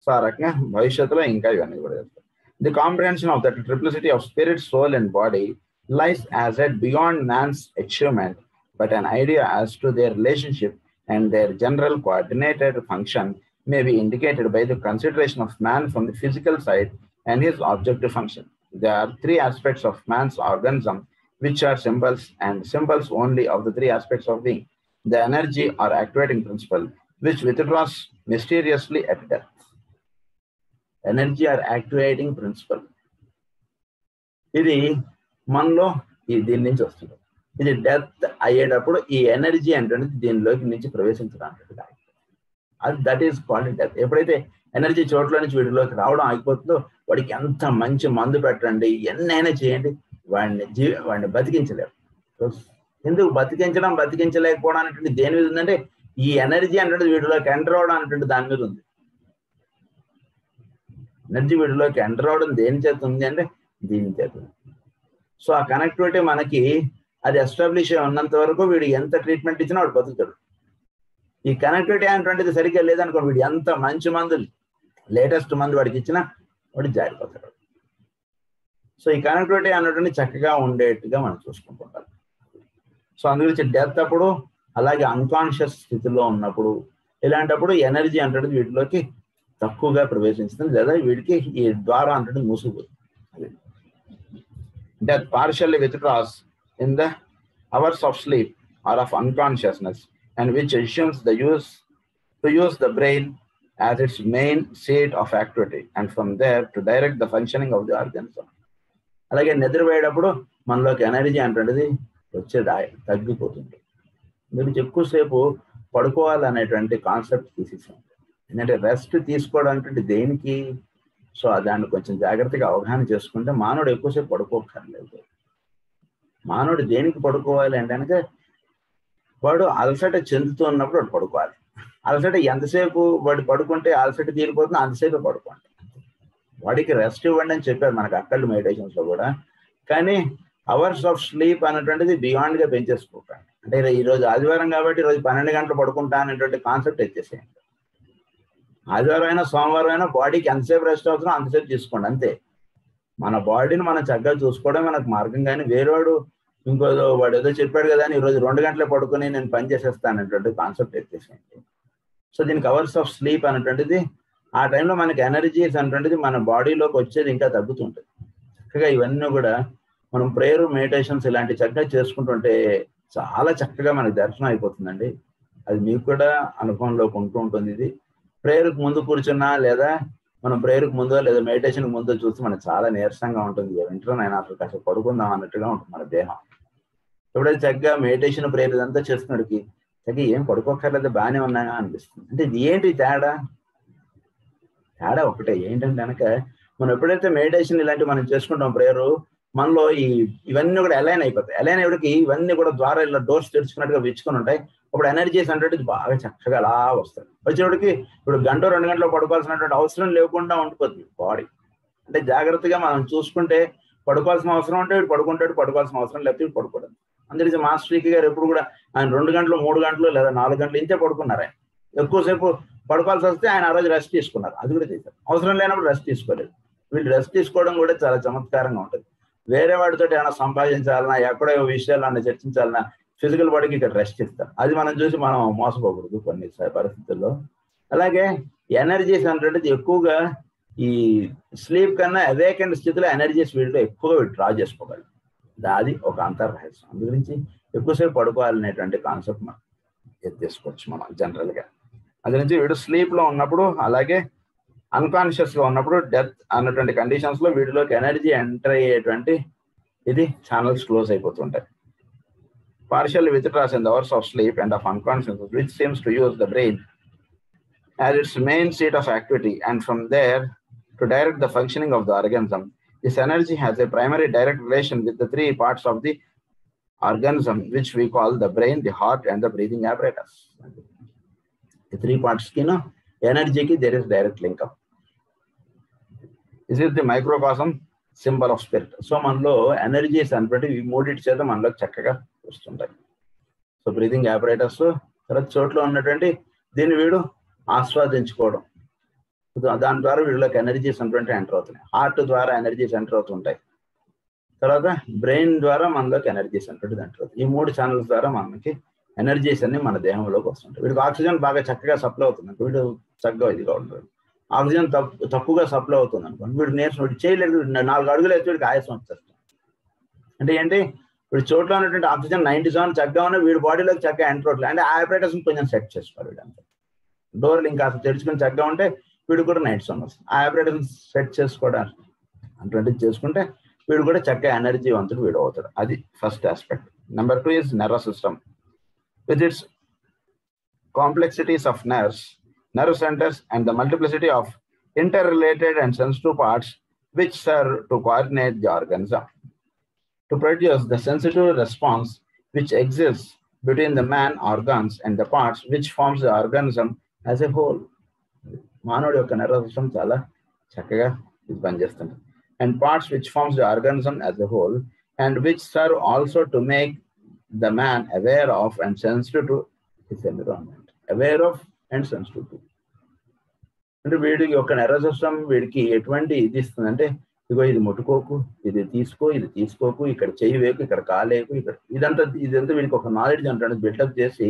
సో ఆ రకంగా భవిష్యత్తులో ఇంకా ఇవన్నీ కూడా చెప్తారు. The comprehension of that triplicity of spirit, soul and body lies as yet beyond man's achievement, but an idea as to their relationship and their general coordinated function may be indicated by the consideration of man from the physical side and his objective function. There are three aspects of man's organism which are symbols, and symbols only of the three aspects of being. The energy or activating principle which withdraws mysteriously at death. Energy or activating principle. ఇది మనలో దీని నుంచి వస్తుంది. ఇది డెత్ అయ్యేటప్పుడు ఈ ఎనర్జీ అంటే దీనిలోకి నుంచి ప్రవేశించడానికి అది దట్ ఈస్ కాల్డ్ డెత్. ఎప్పుడైతే ఎనర్జీ చోట్ల నుంచి వీడిలోకి రావడం ఆగిపోతుందో వాడికి ఎంత మంచి మందు పెట్టండి, ఎన్నైనా చేయండి, వాడిని బతికించలేరు. ఎందుకు బతికించలేకపోవడం అనేటువంటి దేని మీద ఉందంటే ఈ ఎనర్జీ అంటే వీడిలోకి ఎంటర్ అవడం అనేటువంటి దాని మీద ఉంది. ఎనర్జీ వీడిలోకి ఎంటర్ అవడం దేని చేత ఉంది అంటే దీని చేత. సో ఆ కనెక్టివిటీ మనకి అది ఎస్టాబ్లిష్ ఉన్నంత వరకు వీడు ఎంత ట్రీట్మెంట్ ఇచ్చినా వాడు బతుకుతాడు. ఈ కనెక్టివిటీ అనేటువంటిది సరిగ్గా లేదనుకో వీడు ఎంత మంచి మందు, లేటెస్ట్ మందు వాడికి ఇచ్చినా వాడు జారిపోతాడు. సో ఈ కనెక్టివిటీ అన్నటువంటి చక్కగా ఉండేట్టుగా మనం చూసుకుంటుంటాం. సో అందుగురించి డెత్ అప్పుడు, అలాగే అన్కాన్షియస్ స్థితిలో ఉన్నప్పుడు, ఇలాంటప్పుడు ఎనర్జీ అంటే వీటిలోకి తక్కువగా ప్రవేశిస్తుంది, లేదా వీడికి ఈ ద్వారా అంటే మూసుకుపోతుంది. Death partially withdraws in the hours of sleep or of unconsciousness, and which assumes to use the brain as its main seat of activity, and from there to direct the functioning of the organism. అలాగే నిద్రపోయేటప్పుడు మనలోకి ఎనర్జీ అంటున్నది వచ్చేది తగ్గిపోతుంది. మీరు ఎక్కువసేపు పడుకోవాలనేటువంటి కాన్సెప్ట్ తీసేసాం. ఎందుకంటే రెస్ట్ తీసుకోవడానికి దేనికి, సో దాన్ని కొంచెం జాగ్రత్తగా అవగాహన చేసుకుంటే మానవుడు ఎక్కువసేపు పడుకోక్కర్లేదు. మానవుడు దేనికి పడుకోవాలి అంటే కనుక వాడు అలసట చెందుతూ ఉన్నప్పుడు వాడు పడుకోవాలి. అలసట ఎంతసేపు వాడు పడుకుంటే అలసట తీరిపోతుంది, అంతసేపు పడుకోండి. బాడీకి రెస్ట్ ఇవ్వండి అని చెప్పారు మనకు అక్కర్లు మెడిటేషన్స్ లో కూడా. కానీ అవర్స్ ఆఫ్ స్లీప్ అనేటువంటిది బియాండ్ గా పెంచేసుకుంటాను. అంటే ఈరోజు ఆదివారం కాబట్టి ఈరోజు 12 గంటలు పడుకుంటా అనేటువంటి కాన్సెప్ట్ వచ్చేసేయండి. ఆదివారం అయినా సోమవారం అయినా బాడీకి ఎంతసేపు రెస్ట్ అవుతుందో అంతసేపు తీసుకోండి అంతే. మన బాడీని మనం చక్కగా చూసుకోవడం మనకు మార్గం. కానీ వేరేవాడు వాడు ఏదో చెప్పాడు కదా అని ఈరోజు 2 గంటలే పడుకొని నేను పని చేసేస్తాను అనేటువంటి కాన్సెప్ట్ వచ్చేసేయండి. సో దీనికి అవర్స్ ఆఫ్ స్లీప్ అనేటువంటిది ఆ టైంలో మనకి ఎనర్జీస్ అనేటువంటిది మన బాడీలోకి వచ్చేది ఇంకా తగ్గుతుంటుంది. చక్కగా ఇవన్నీ కూడా మనం ప్రేయర్ మెడిటేషన్స్ ఇలాంటి చక్కగా చేసుకుంటుంటే చాలా చక్కగా మనకి దర్శనం అయిపోతుందండి. అది మీకు కూడా అనుభవంలోకి ఉంటూ ఉంటుంది. ఇది ప్రేయర్కి ముందు కూర్చున్నా లేదా మనం ప్రేయర్కి ముందో లేదా మెడిటేషన్కి ముందో చూస్తే మనకు చాలా నీరసంగా ఉంటుంది. వింటర్ నేను అసలు కాస్త పడుకుందాం అన్నట్టుగా ఉంటుంది మన దేహం. ఎప్పుడైతే చక్కగా మెడిటేషన్ ప్రేయర్ ఇదంతా చేస్తున్నడికి చక్కగా ఏం పడుకోక్కర్లేదు బాగానే ఉన్నాయా అనిపిస్తుంది. అంటే ఇది ఏంటి తేడా ఒకటే ఏంటంటే కనుక మనం ఎప్పుడైతే మెడిటేషన్ ఇలాంటివి మనం చేసుకుంటాం ప్రేయర్ మనలో ఇవన్నీ కూడా అలైన్ అయిపోతాయి. అలైన్ అయ్యేటికి ఇవన్నీ కూడా ద్వారా ఇలా డోర్స్ తెరుచుకున్నట్టుగా విచ్చుకొని ఉంటాయి. అప్పుడు ఎనర్జీస్ అంటే బాగా చక్కగా అలా వస్తాయి. వచ్చేటికి ఇప్పుడు 1-2 గంటలు పడుకోవాల్సినటువంటి అవసరం లేకుండా ఉండిపోతుంది బాడీ. అంటే జాగ్రత్తగా మనం చూసుకుంటే పడుకోవాల్సిన అవసరం ఉంటే వీడు పడుకుంటాడు, పడుకోవాల్సిన అవసరం లేకపోతే వీడు పడుకోవడం. అందుకే మాస్టర్ గారు ఎప్పుడు కూడా ఆయన 2 గంటలు 3 గంటలు లేదా 4 గంటలు ఇంతే పడుకున్నారు. ఆయన ఎక్కువసేపు పడుకోవాల్సి వస్తే ఆయన ఆ రోజు రెస్ట్ తీసుకున్నారు. అది కూడా చేశారు. అవసరం లేనప్పుడు రెస్ట్ తీసుకోలేదు. వీళ్ళు రెస్ట్ తీసుకోవడం కూడా చాలా చమత్కారంగా ఉంటుంది. వేరే వాడితో ఏమైనా సంపాదించాలన్నా ఎక్కడో విషయాలు చర్చించాలన్నా ఫిజికల్ బాడీకి ఇక్కడ రెస్ట్ ఇస్తారు. అది మనం చూసి మనం మోసపోకూడదు కొన్ని పరిస్థితుల్లో. అలాగే ఎనర్జీస్ అనేటువంటిది ఎక్కువగా ఈ స్లీప్ కన్నా అవేకెండ్ స్థితిలో ఎనర్జీస్ వీటిలో ఎక్కువగా డ్రా చేసుకోగలరు. అది ఒక అంతర్రహస్యం. అందు గురించి ఎక్కువసేపు పడుకోవాలనేటువంటి కాన్సెప్ట్ మనం తీసుకోవచ్చు మనం జనరల్ గా. అది నుంచి వీడు స్లీప్ లో ఉన్నప్పుడు అలాగే అన్కాన్షియస్ గా ఉన్నప్పుడు డెత్ అన్నటువంటి కండిషన్స్ లో వీటిలోకి ఎనర్జీ ఎంటర్ అయ్యేటువంటి ఇది ఛానల్స్ క్లోజ్ అయిపోతుంటాయి. Partially withdraws in the hours of sleep and of unconsciousness, which seems to use the brain as its main seat of activity, and from there to direct the functioning of the organism. This energy has a primary direct relation with the 3 parts of the organism, which we call the brain, the heart, and the breathing apparatus. The 3 parts, energy ki there is direct link up. This is the microcosm symbol of spirit. So మనలో ఎనర్జీస్ అంటే ఈ మూడింటి చేత మనలో చక్కగా వస్తుంటాయి. సో బ్రీతింగ్ apparatus తర్వాత చోట్ల ఉన్నటువంటి దీన్ని వీడు ఆస్వాదించుకోవడం, దాని ద్వారా వీళ్ళకి ఎనర్జీస్ అంటే ఎంటర్ అవుతున్నాయి. హార్ట్ ద్వారా ఎనర్జీస్ ఎంటర్ అవుతుంటాయి. తర్వాత బ్రెయిన్ ద్వారా మనలోకి ఎనర్జీస్ అంటే ఎంటర్ అవుతాయి. ఈ 3 ఛానల్స్ ద్వారా మనకి ఎనర్జీస్ అన్ని మన దేహంలోకి వస్తుంటాయి. వీడికి ఆక్సిజన్ బాగా చక్కగా సప్లై అవుతుంది, వీడు చక్కగా ఇదిగా ఉంటుంది. ఆక్సిజన్ తక్కువగా సప్లై అవుతుంది అనుకోండి, వీడు వీడు చేయలేదు, 4 అడుగులు అయితే వీడికి ఆయాసం వచ్చేస్తుంది. అంటే ఏంటి, వీడు చోట్ల ఉన్నటువంటి ఆక్సిజన్ 97 చక్కగా ఉన్న వీడి బాడీలోకి చక్కగా ఎంటర్ అవుతుంది. అంటే ఆ ఆపరేటర్స్ కొంచెం సెట్ చేసుకోవాలి. వీడంతా డోర్లు ఇంకా తెరుచుకుని చక్కగా ఉంటే వీడు కూడా 97 వస్తుంది. ఆ ఆపరేటర్స్ సెట్ చేసుకోవడానికి అటువంటిది చేసుకుంటే వీడు కూడా చక్కగా ఎనర్జీ వంతుడు వీడు అవుతాడు. అది first aspect. Number 2 is nervous system. With its complexities of nerves, nerve centers, and the multiplicity of interrelated and sensitive parts which serve to coordinate the organism, to produce the sensitive response which exists between the man organs and the parts which forms the organism as a whole. మానవుడి యొక్క nervous system చాలా చక్కగా ఇది పనిచేస్తుంది. And parts which forms the organism as a whole and which serve also to make the man aware of and sensitive to his environment. Aware of and sensitive to. అంటే వీడికి ఒక nervous system వీడికి ఎటువంటి ఇది ఇస్తుంది అంటే, ఇగో ఇది ముట్టుకోకు, ఇది తీసుకో, ఇది తీసుకోకు, ఇక్కడ చెయ్యి వేకు, ఇక్కడ కాలేకు, ఇక్కడ ఇదంతా వీడికి ఒక నాలెడ్జ్ అంటే బిల్డప్ చేసి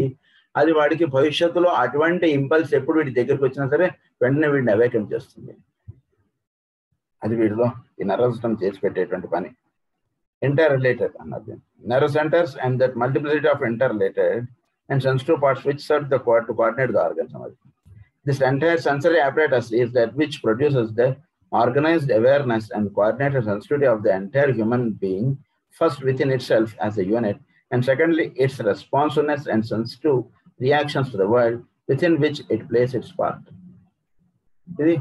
అది వాడికి భవిష్యత్తులో అటువంటి ఇంపల్స్ ఎప్పుడు వీడి దగ్గరికి వచ్చినా సరే వెంటనే వీడిని అవేకన్ చేస్తుంది. అది వీడిలో ఈ nervous system చేసి పెట్టేటువంటి పని. Interrelated అన్నది nerve centers and that multiplicity of interrelated and sensitive parts which serve to coordinate the organism. This entire sensory apparatus is that which produces the organized awareness and coordinated sensitivity of the entire human being, first within itself as a unit, and secondly its responsiveness and sensitive reactions to the world within which it plays its part. ఇది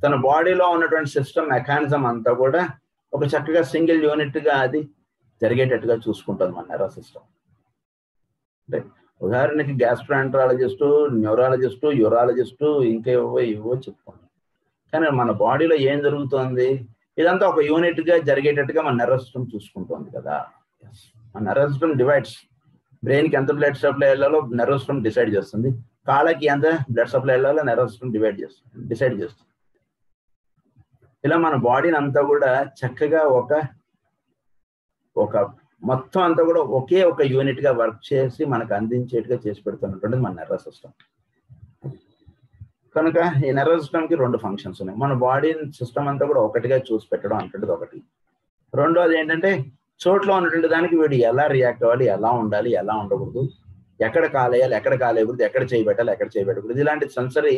తన బాడీలో ఉన్నటువంటి సిస్టమ్ మెకానిజం అంతా కూడా ఒక చక్కగా సింగిల్ యూనిట్ గా అది జరిగేటట్టుగా చూసుకుంటుంది మన nervous system. అంటే ఉదాహరణకి గ్యాస్ట్రాంట్రాలజిస్టు, న్యూరాలజిస్టు, యూరాలజిస్టు ఇంకా ఇవో చెప్పుకోండి. కానీ మన బాడీలో ఏం జరుగుతుంది, ఇదంతా ఒక యూనిట్గా జరిగేటట్టుగా మన నర్వస్ సిస్టమ్ చూసుకుంటుంది కదా. మన నర్వస్ సిస్టమ్ డివైడ్స్. బ్రెయిన్కి ఎంత బ్లడ్ సప్లై వెళ్ళాలో నర్వస్ సిస్టమ్ డిసైడ్ చేస్తుంది, కాళ్ళకి ఎంత బ్లడ్ సప్లై వెళ్ళాలో నర్వస్ సిస్టమ్ డిసైడ్ చేస్తుంది. ఇలా మన బాడీని అంతా కూడా చక్కగా ఒక మొత్తం అంతా కూడా ఒకే ఒక యూనిట్ గా వర్క్ చేసి మనకు అందించేట్టుగా చేసి పెడుతున్నటువంటిది మన నర్వస్ సిస్టమ్. కనుక ఈ నర్వస్ సిస్టమ్ కి 2 ఫంక్షన్స్ ఉన్నాయి. మన బాడీ సిస్టమ్ అంతా కూడా ఒకటిగా చూసి పెట్టడం అంటుండేది ఒకటి. రెండోది ఏంటంటే చోట్లో ఉన్నటువంటి దానికి వీడు ఎలా రియాక్ట్ అవ్వాలి, ఎలా ఉండాలి, ఎలా ఉండకూడదు, ఎక్కడ కాలేయాలి, ఎక్కడ కాలేయకూడదు, ఎక్కడ చేయబెట్టాలి, ఎక్కడ చేయబెట్టకూడదు, ఇలాంటి సెన్సరీ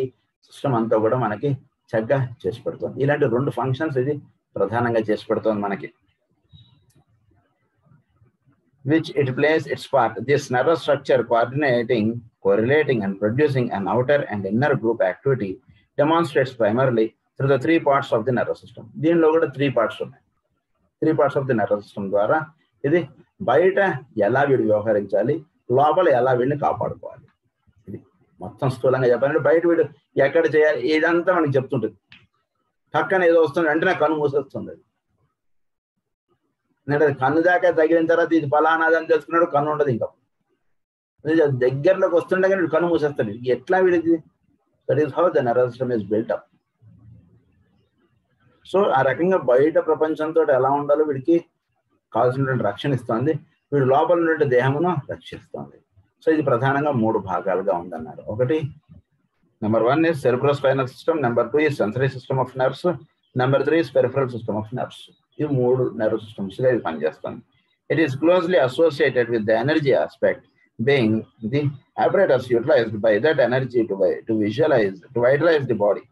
సిస్టమ్ అంతా కూడా మనకి చక్కగా చేసి పెడుతుంది. ఇలాంటి 2 ఫంక్షన్స్ ఇది ప్రధానంగా చేసి పెడుతుంది మనకి, which it plays its part. This nervous structure coordinating, correlating and producing an outer and inner group activity demonstrates primarily through the 3 parts of the nervous system. దీనిలో కూడా 3 parts ఉన్నాయి. 3 parts of the nervous system ద్వారా ఇది బయట ఎలా వీడు వ్యవహరించాలి, లోపల ఎలా వీడిని కాపాడుకోవాలి. ఇది మొత్తం స్థూలంగా చెప్పాలంటే బయట వీడు ఎక్కడ చేయాలి ఇదంతా మనకి చెప్తుంటుంది. పక్కన ఏదో వస్తుంది అంటే నాకు కన్ను మూసేస్తుంది. ఎందుకంటే కన్ను దాకా తగిలిన తర్వాత ఇది ఫలానాది అని తెలుసుకున్నాడు, కన్ను ఉండదు. ఇంకా దగ్గరలోకి వస్తుండగా వీడు కన్ను మూసేస్తాడు. ఎట్లా వీడిది? That is how the nervous system is built up. So ఆ రకంగా బయట ప్రపంచంతో ఎలా ఉండాలో వీడికి కావాల్సినటువంటి రక్షణ ఇస్తుంది, వీడు లోపల ఉన్నటువంటి దేహమును రక్షిస్తుంది. సో ఇది ప్రధానంగా 3 భాగాలుగా ఉందన్నారు. ఒకటి number 1 is cerebrospinal system, number 2 is sensory system of nerves, number 3 is peripheral system of nerves. ఈ 3 nerve systems గా ఇది పనిచేస్తుంది. It is closely associated with the energy aspect, being the apparatus utilized by that energy to vitalize the body,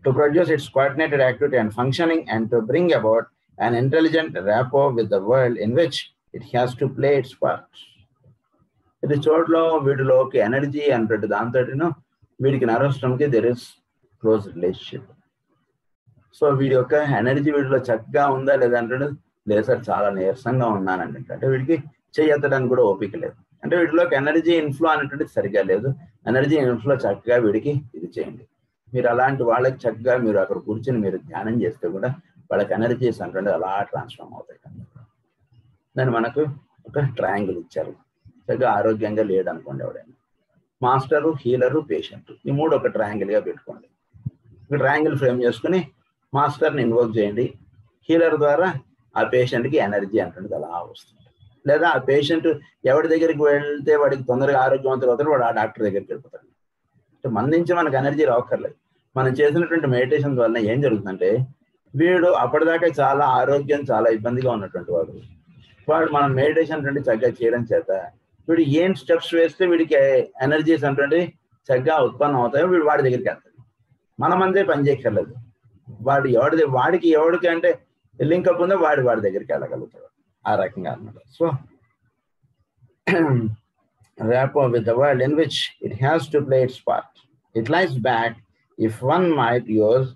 to produce its coordinated activity and functioning, and to bring about an intelligent rapport with the world in which it has to play its part. ఇది చోట్ల వీటిలోకి ఎనర్జీ అంటే దాంతో వీడికి నర్వస్ సిస్టమ్కి there is close relationship. So వీడి యొక్క ఎనర్జీ వీడిలో చక్కగా ఉందా లేదంటే లేదు సార్ చాలా నీరసంగా ఉన్నానండి అంటే వీడికి చేయెత్తడానికి కూడా ఓపిక లేదు. అంటే వీటిలోకి ఎనర్జీ ఇన్ఫ్లో అనేటువంటిది సరిగ్గా లేదు. ఎనర్జీ ఇన్ఫ్లో చక్కగా వీడికి ఇది చేయండి. మీరు అలాంటి వాళ్ళకి చక్కగా మీరు అక్కడ కూర్చొని మీరు ధ్యానం చేస్తే కూడా వాళ్ళకి ఎనర్జీస్ అంటే అలా ట్రాన్స్ఫార్మ్ అవుతాయి. దాన్ని మనకు ఒక ట్రయాంగిల్ ఇచ్చారు. చక్కగా ఆరోగ్యంగా లేడు అనుకోండి ఎవడైనా, మాస్టరు, హీలరు, పేషెంట్, ఈ 3 ఒక ట్రయాంగిల్గా పెట్టుకోండి. ఒక ట్రయాంగిల్ ఫ్రేమ్ చేసుకుని మాస్టర్ని ఇన్వోక్ చేయండి. హీలర్ ద్వారా ఆ పేషెంట్కి ఎనర్జీ అంటుంది అలా వస్తుంది. లేదా ఆ పేషెంట్ ఎవరి దగ్గరికి వెళ్తే వాడికి తొందరగా ఆరోగ్యవంతులు అవుతాడు, వాడు ఆ డాక్టర్ దగ్గరికి వెళ్ళిపోతాడు. అంటే మన నుంచి మనకు ఎనర్జీ రావక్కర్లేదు. మనం చేసినటువంటి మెడిటేషన్ వల్ల ఏం జరుగుతుందంటే వీడు అప్పటిదాకా చాలా ఆరోగ్యం చాలా ఇబ్బందిగా ఉన్నటువంటి వాడు మనం మెడిటేషన్ అంటే చక్కగా చేయడం చేత వీడు ఏం స్టెప్స్ వేస్తే వీడికి ఎనర్జీస్ అంటే చక్కగా ఉత్పన్నం అవుతాయో వీడు వాడి దగ్గరికి వెళ్తాడు. మనం అంతే పని చేయక్కర్లేదు. వాడికి ఎవడికి అంటే లింకప్ ఉందో వాడి దగ్గరికి వెళ్ళగలుగుతాడు. ఆ రకంగా అన్నమాట. So rapport with the world in which it has to play its part. It lies back, if one might use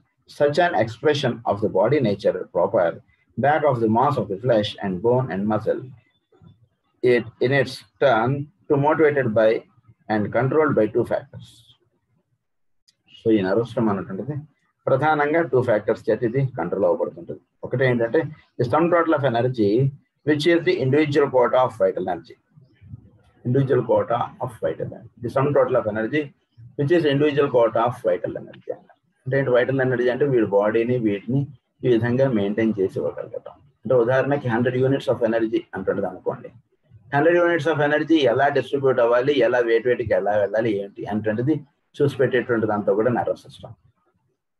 such an expression, of the body nature proper, back of the mass of the flesh and bone and muscle. It in its turn to motivated by and controlled by 2 factors. So ఈ నర్వస్ సిస్టమ్ అన్నటువంటిది ప్రధానంగా 2 ఫ్యాక్టర్స్ చేత ఇది కంట్రోల్ అవ్వబడుతుంటుంది. ఒకటి ఏంటంటే the sum total of energy which is the individual quota of vital energy. Individual quota of vital energy, the sum total of energy which is individual quota of vital energy అన్నారు. అంటే వైటల్ ఎనర్జీ అంటే వీడి బాడీని వీటిని ఈ విధంగా మెయింటైన్ చేసి ఇవ్వగలుగుతాం. అంటే ఉదాహరణకి 100 యూనిట్స్ ఆఫ్ ఎనర్జీ అంటుండదు అనుకోండి. 100 యూనిట్స్ ఆఫ్ ఎనర్జీ ఎలా డిస్ట్రిబ్యూట్ అవ్వాలి, ఎలా వేటికి ఎలా వెళ్ళాలి ఏంటి అంటుండది చూసి పెట్టేటువంటిది అంతా కూడా nervous system.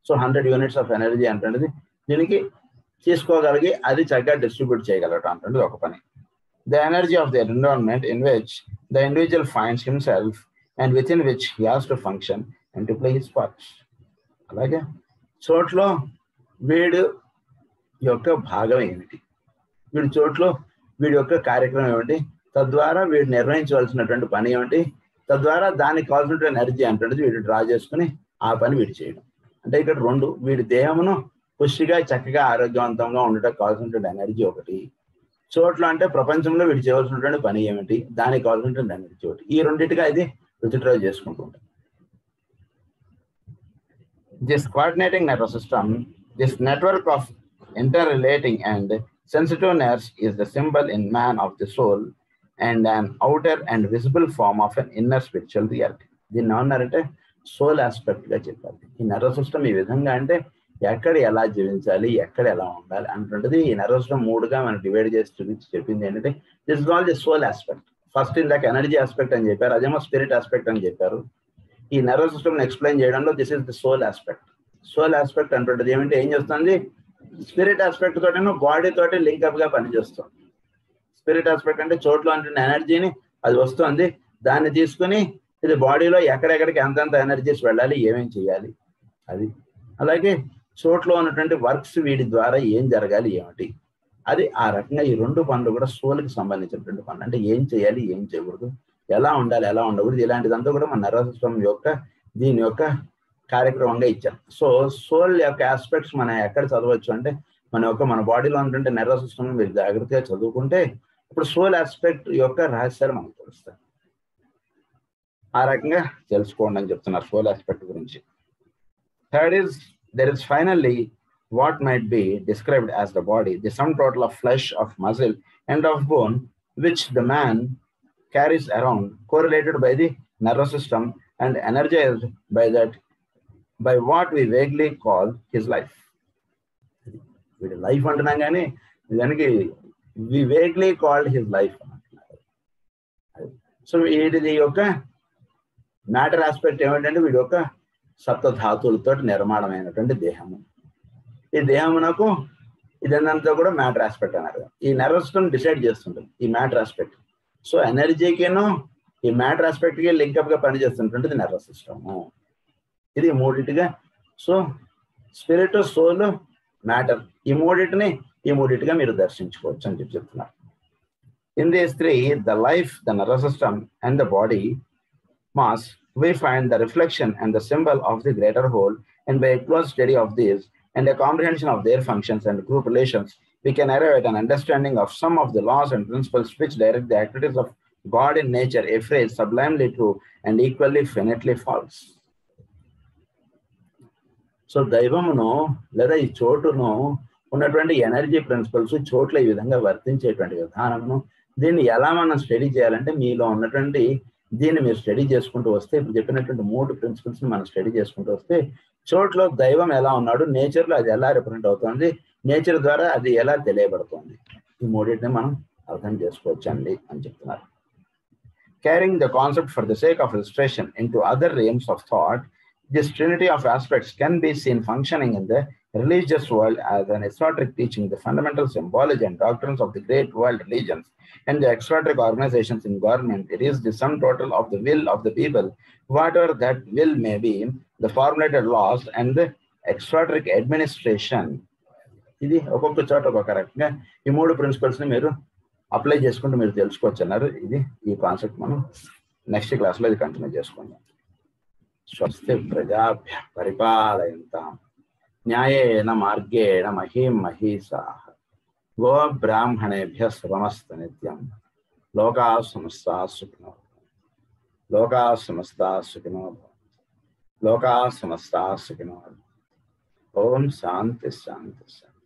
So 100 units of energy అంటుండది దీనికి తీసుకోగలిగి అది చక్కగా డిస్ట్రిబ్యూట్ చేయగలగటం అంటుండది ఒక పని. The energy of the environment in which the individual finds himself and within which he has to function and to play his part. అలాగే చోట్లో వీడు యొక్క భాగం ఏమిటి, వీడి యొక్క కార్యక్రమం ఏమిటి, తద్వారా వీడు నిర్వహించవలసినటువంటి పని ఏమిటి, తద్వారా దానికి కావాల్సినటువంటి ఎనర్జీ అంటుంది వీడు డ్రా చేసుకుని ఆ పని వీడు చేయడం. అంటే ఇక్కడ 2, వీడి దేహమును పుష్టిగా చక్కగా ఆరోగ్యవంతంగా ఉండటం కావాల్సినటువంటి ఎనర్జీ ఒకటి, చోట్ల అంటే ప్రపంచంలో వీడు చేయవలసినటువంటి పని ఏమిటి, దానికి కావాల్సినటువంటి ఎనర్జీ చోటు. ఈ రెండింటిగా ఇది విత్డ్రా చేసుకుంటూ ఉంటుంది. This coordinating nervous system, this network of interrelating and sensitive nerves is the symbol in man of the soul and an outer and visible form of an inner spiritual reality. దీన్ని ఏమన్నారంటే సోల్ ఆస్పెక్ట్ గా చెప్పాలి. ఈ నర్వస్ సిస్టమ్ ఈ విధంగా అంటే ఎక్కడ ఎలా జీవించాలి, ఎక్కడ ఎలా ఉండాలి అంటుంటది. ఈ నర్వస్ సిస్టమ్ మూడుగా మనం డివైడ్ చేసి చూపించి చెప్పింది ఏంటంటే this is all the soul aspect. First ఇందాక ఎనర్జీ ఆస్పెక్ట్ అని చెప్పారు, అదేమో స్పిరిట్ ఆస్పెక్ట్ అని చెప్పారు. ఈ నర్వస్ సిస్టమ్ ఎక్స్ప్లెయిన్ చేయడంలో this is the soul aspect. Soul aspect అంటుంటది ఏమంటే ఏం చేస్తుంది, స్పిరిట్ ఆస్పెక్ట్ తోటేమో బాడీ తోటి లింక్అప్ గా పనిచేస్తుంది. స్పిరిట్ ఆస్పెక్ట్ అంటే చోట్ల ఉంటున్న ఎనర్జీని అది వస్తుంది, దాన్ని తీసుకుని ఇది బాడీలో ఎక్కడెక్కడికి ఎంతెంత ఎనర్జీస్ వెళ్ళాలి, ఏమేం చేయాలి అది. అలాగే చోట్లో ఉన్నటువంటి వర్క్స్ వీటి ద్వారా ఏం జరగాలి ఏమిటి అది. ఆ రకంగా ఈ రెండు పనులు కూడా సోల్కి సంబంధించినటువంటి పనులు. అంటే ఏం చేయాలి, ఏం చేయకూడదు, ఎలా ఉండాలి, ఎలా ఉండకూడదు, ఇలాంటిదంతా కూడా మన నర్వస్ సిస్టమ్ యొక్క దీని యొక్క కార్యక్రమంగా ఇచ్చాం. సో సోల్ యొక్క ఆస్పెక్ట్స్ మనం ఎక్కడ చదవచ్చు అంటే మన బాడీలో ఉన్నటువంటి నర్వస్ సిస్టమ్ మీరు జాగ్రత్తగా చదువుకుంటే ఇప్పుడు సోల్ ఆస్పెక్ట్ యొక్క రహస్యాలు మనకు తెలుస్తాయి. ఆ రకంగా తెలుసుకోండి అని చెప్తున్నారు సోల్ ఆస్పెక్ట్ గురించి. Third is there is finally what might be described as the body, the sum total of flesh, of muscle and of bone, which the man carries around, correlated by the nervous system and energized by by what we vaguely call his life. వీడి లైఫ్ అంటున్నాం కానీ దానికి we vaguely called his life. So వీటిది యొక్క మ్యాటర్ ఆస్పెక్ట్ ఏమిటంటే వీడి యొక్క సప్తధాతులతో నిర్మాణమైనటువంటి దేహము. ఈ దేహమునకు ఇదంతా కూడా మ్యాటర్ ఆస్పెక్ట్ అన్నారు. ఈ నర్వస్ సిస్టమ్ డిసైడ్ చేస్తుంటుంది ఈ మ్యాటర్ ఆస్పెక్ట్. సో ఎనర్జీకిను ఈ మ్యాటర్ ఆస్పెక్ట్కి లింకప్ గా పనిచేస్తుంటుంది నర్వస్ సిస్టము. ఇది మూడింటిగా. సో స్పిరిట్, సోల్, మ్యాటర్ ఈ మూడింటిగా మీరు దర్శించుకోవచ్చు అని చెప్తున్నారు. In these three, the life, the nervous system and the body mass, we find the reflection and the symbol of the greater whole, and by a close study of these and a comprehension of their functions and group relations, we can arrive at an understanding of some of the laws and principles which direct the activities of God in nature, a phrase sublimely true and equally finitely false. So దైవమును లేదా ఈ చోటును ఉన్నటువంటి ఎనర్జీ ప్రిన్సిపల్స్ చోట్ల ఈ విధంగా వర్తించేటువంటి విధానమును దీన్ని ఎలా మనం స్టడీ చేయాలంటే మీలో ఉన్నటువంటి దీన్ని మీరు స్టడీ చేసుకుంటూ వస్తే ఇప్పుడు చెప్పినటువంటి 3 ప్రిన్సిపల్స్ని మనం స్టడీ చేసుకుంటూ వస్తే చోట్లో దైవం ఎలా ఉన్నాడు, నేచర్లో అది ఎలా రిప్రజెంట్ అవుతుంది, నేచర్ ద్వారా అది ఎలా తెలియబడుతుంది, ఈ మూడింటిని మనం అర్థం చేసుకోవచ్చు అండి అని చెప్తున్నారు. Carrying the concept for the sake of illustration into other realms of thought, this trinity of aspects can be seen functioning in the religious world as an esoteric teaching, the fundamental symbology and doctrines of the great world religions and the exoteric organizations in government. It is the sum total of the will of the people, whatever that will may be, the formulated laws and the exoteric administration. ఇది ఒక్కొక్క చోట ఒక్కొక్క రకంగా ఈ 3 ప్రిన్సిపల్స్ని మీరు అప్లై చేసుకుంటూ మీరు తెలుసుకోవచ్చు అన్నారు. ఇది ఈ కాన్సెప్ట్ మనం నెక్స్ట్ క్లాస్లో ఇది కంటిన్యూ చేసుకుందాం. స్వస్తి ప్రజాభ్య పరిపాలయంతాం న్యాయేన మార్గేణ మహీం మహీసాః గో బ్రాహ్మణేభ్యః శుభమస్తు నిత్యం. లోకాః సమస్తాః సుఖినో భవంతు. లోకాః సమస్తాః సుఖినో భవంతు. లోకాః సమస్తాః సుఖినో భవంతు. ఓం శాంతి శాంతి శాంతి.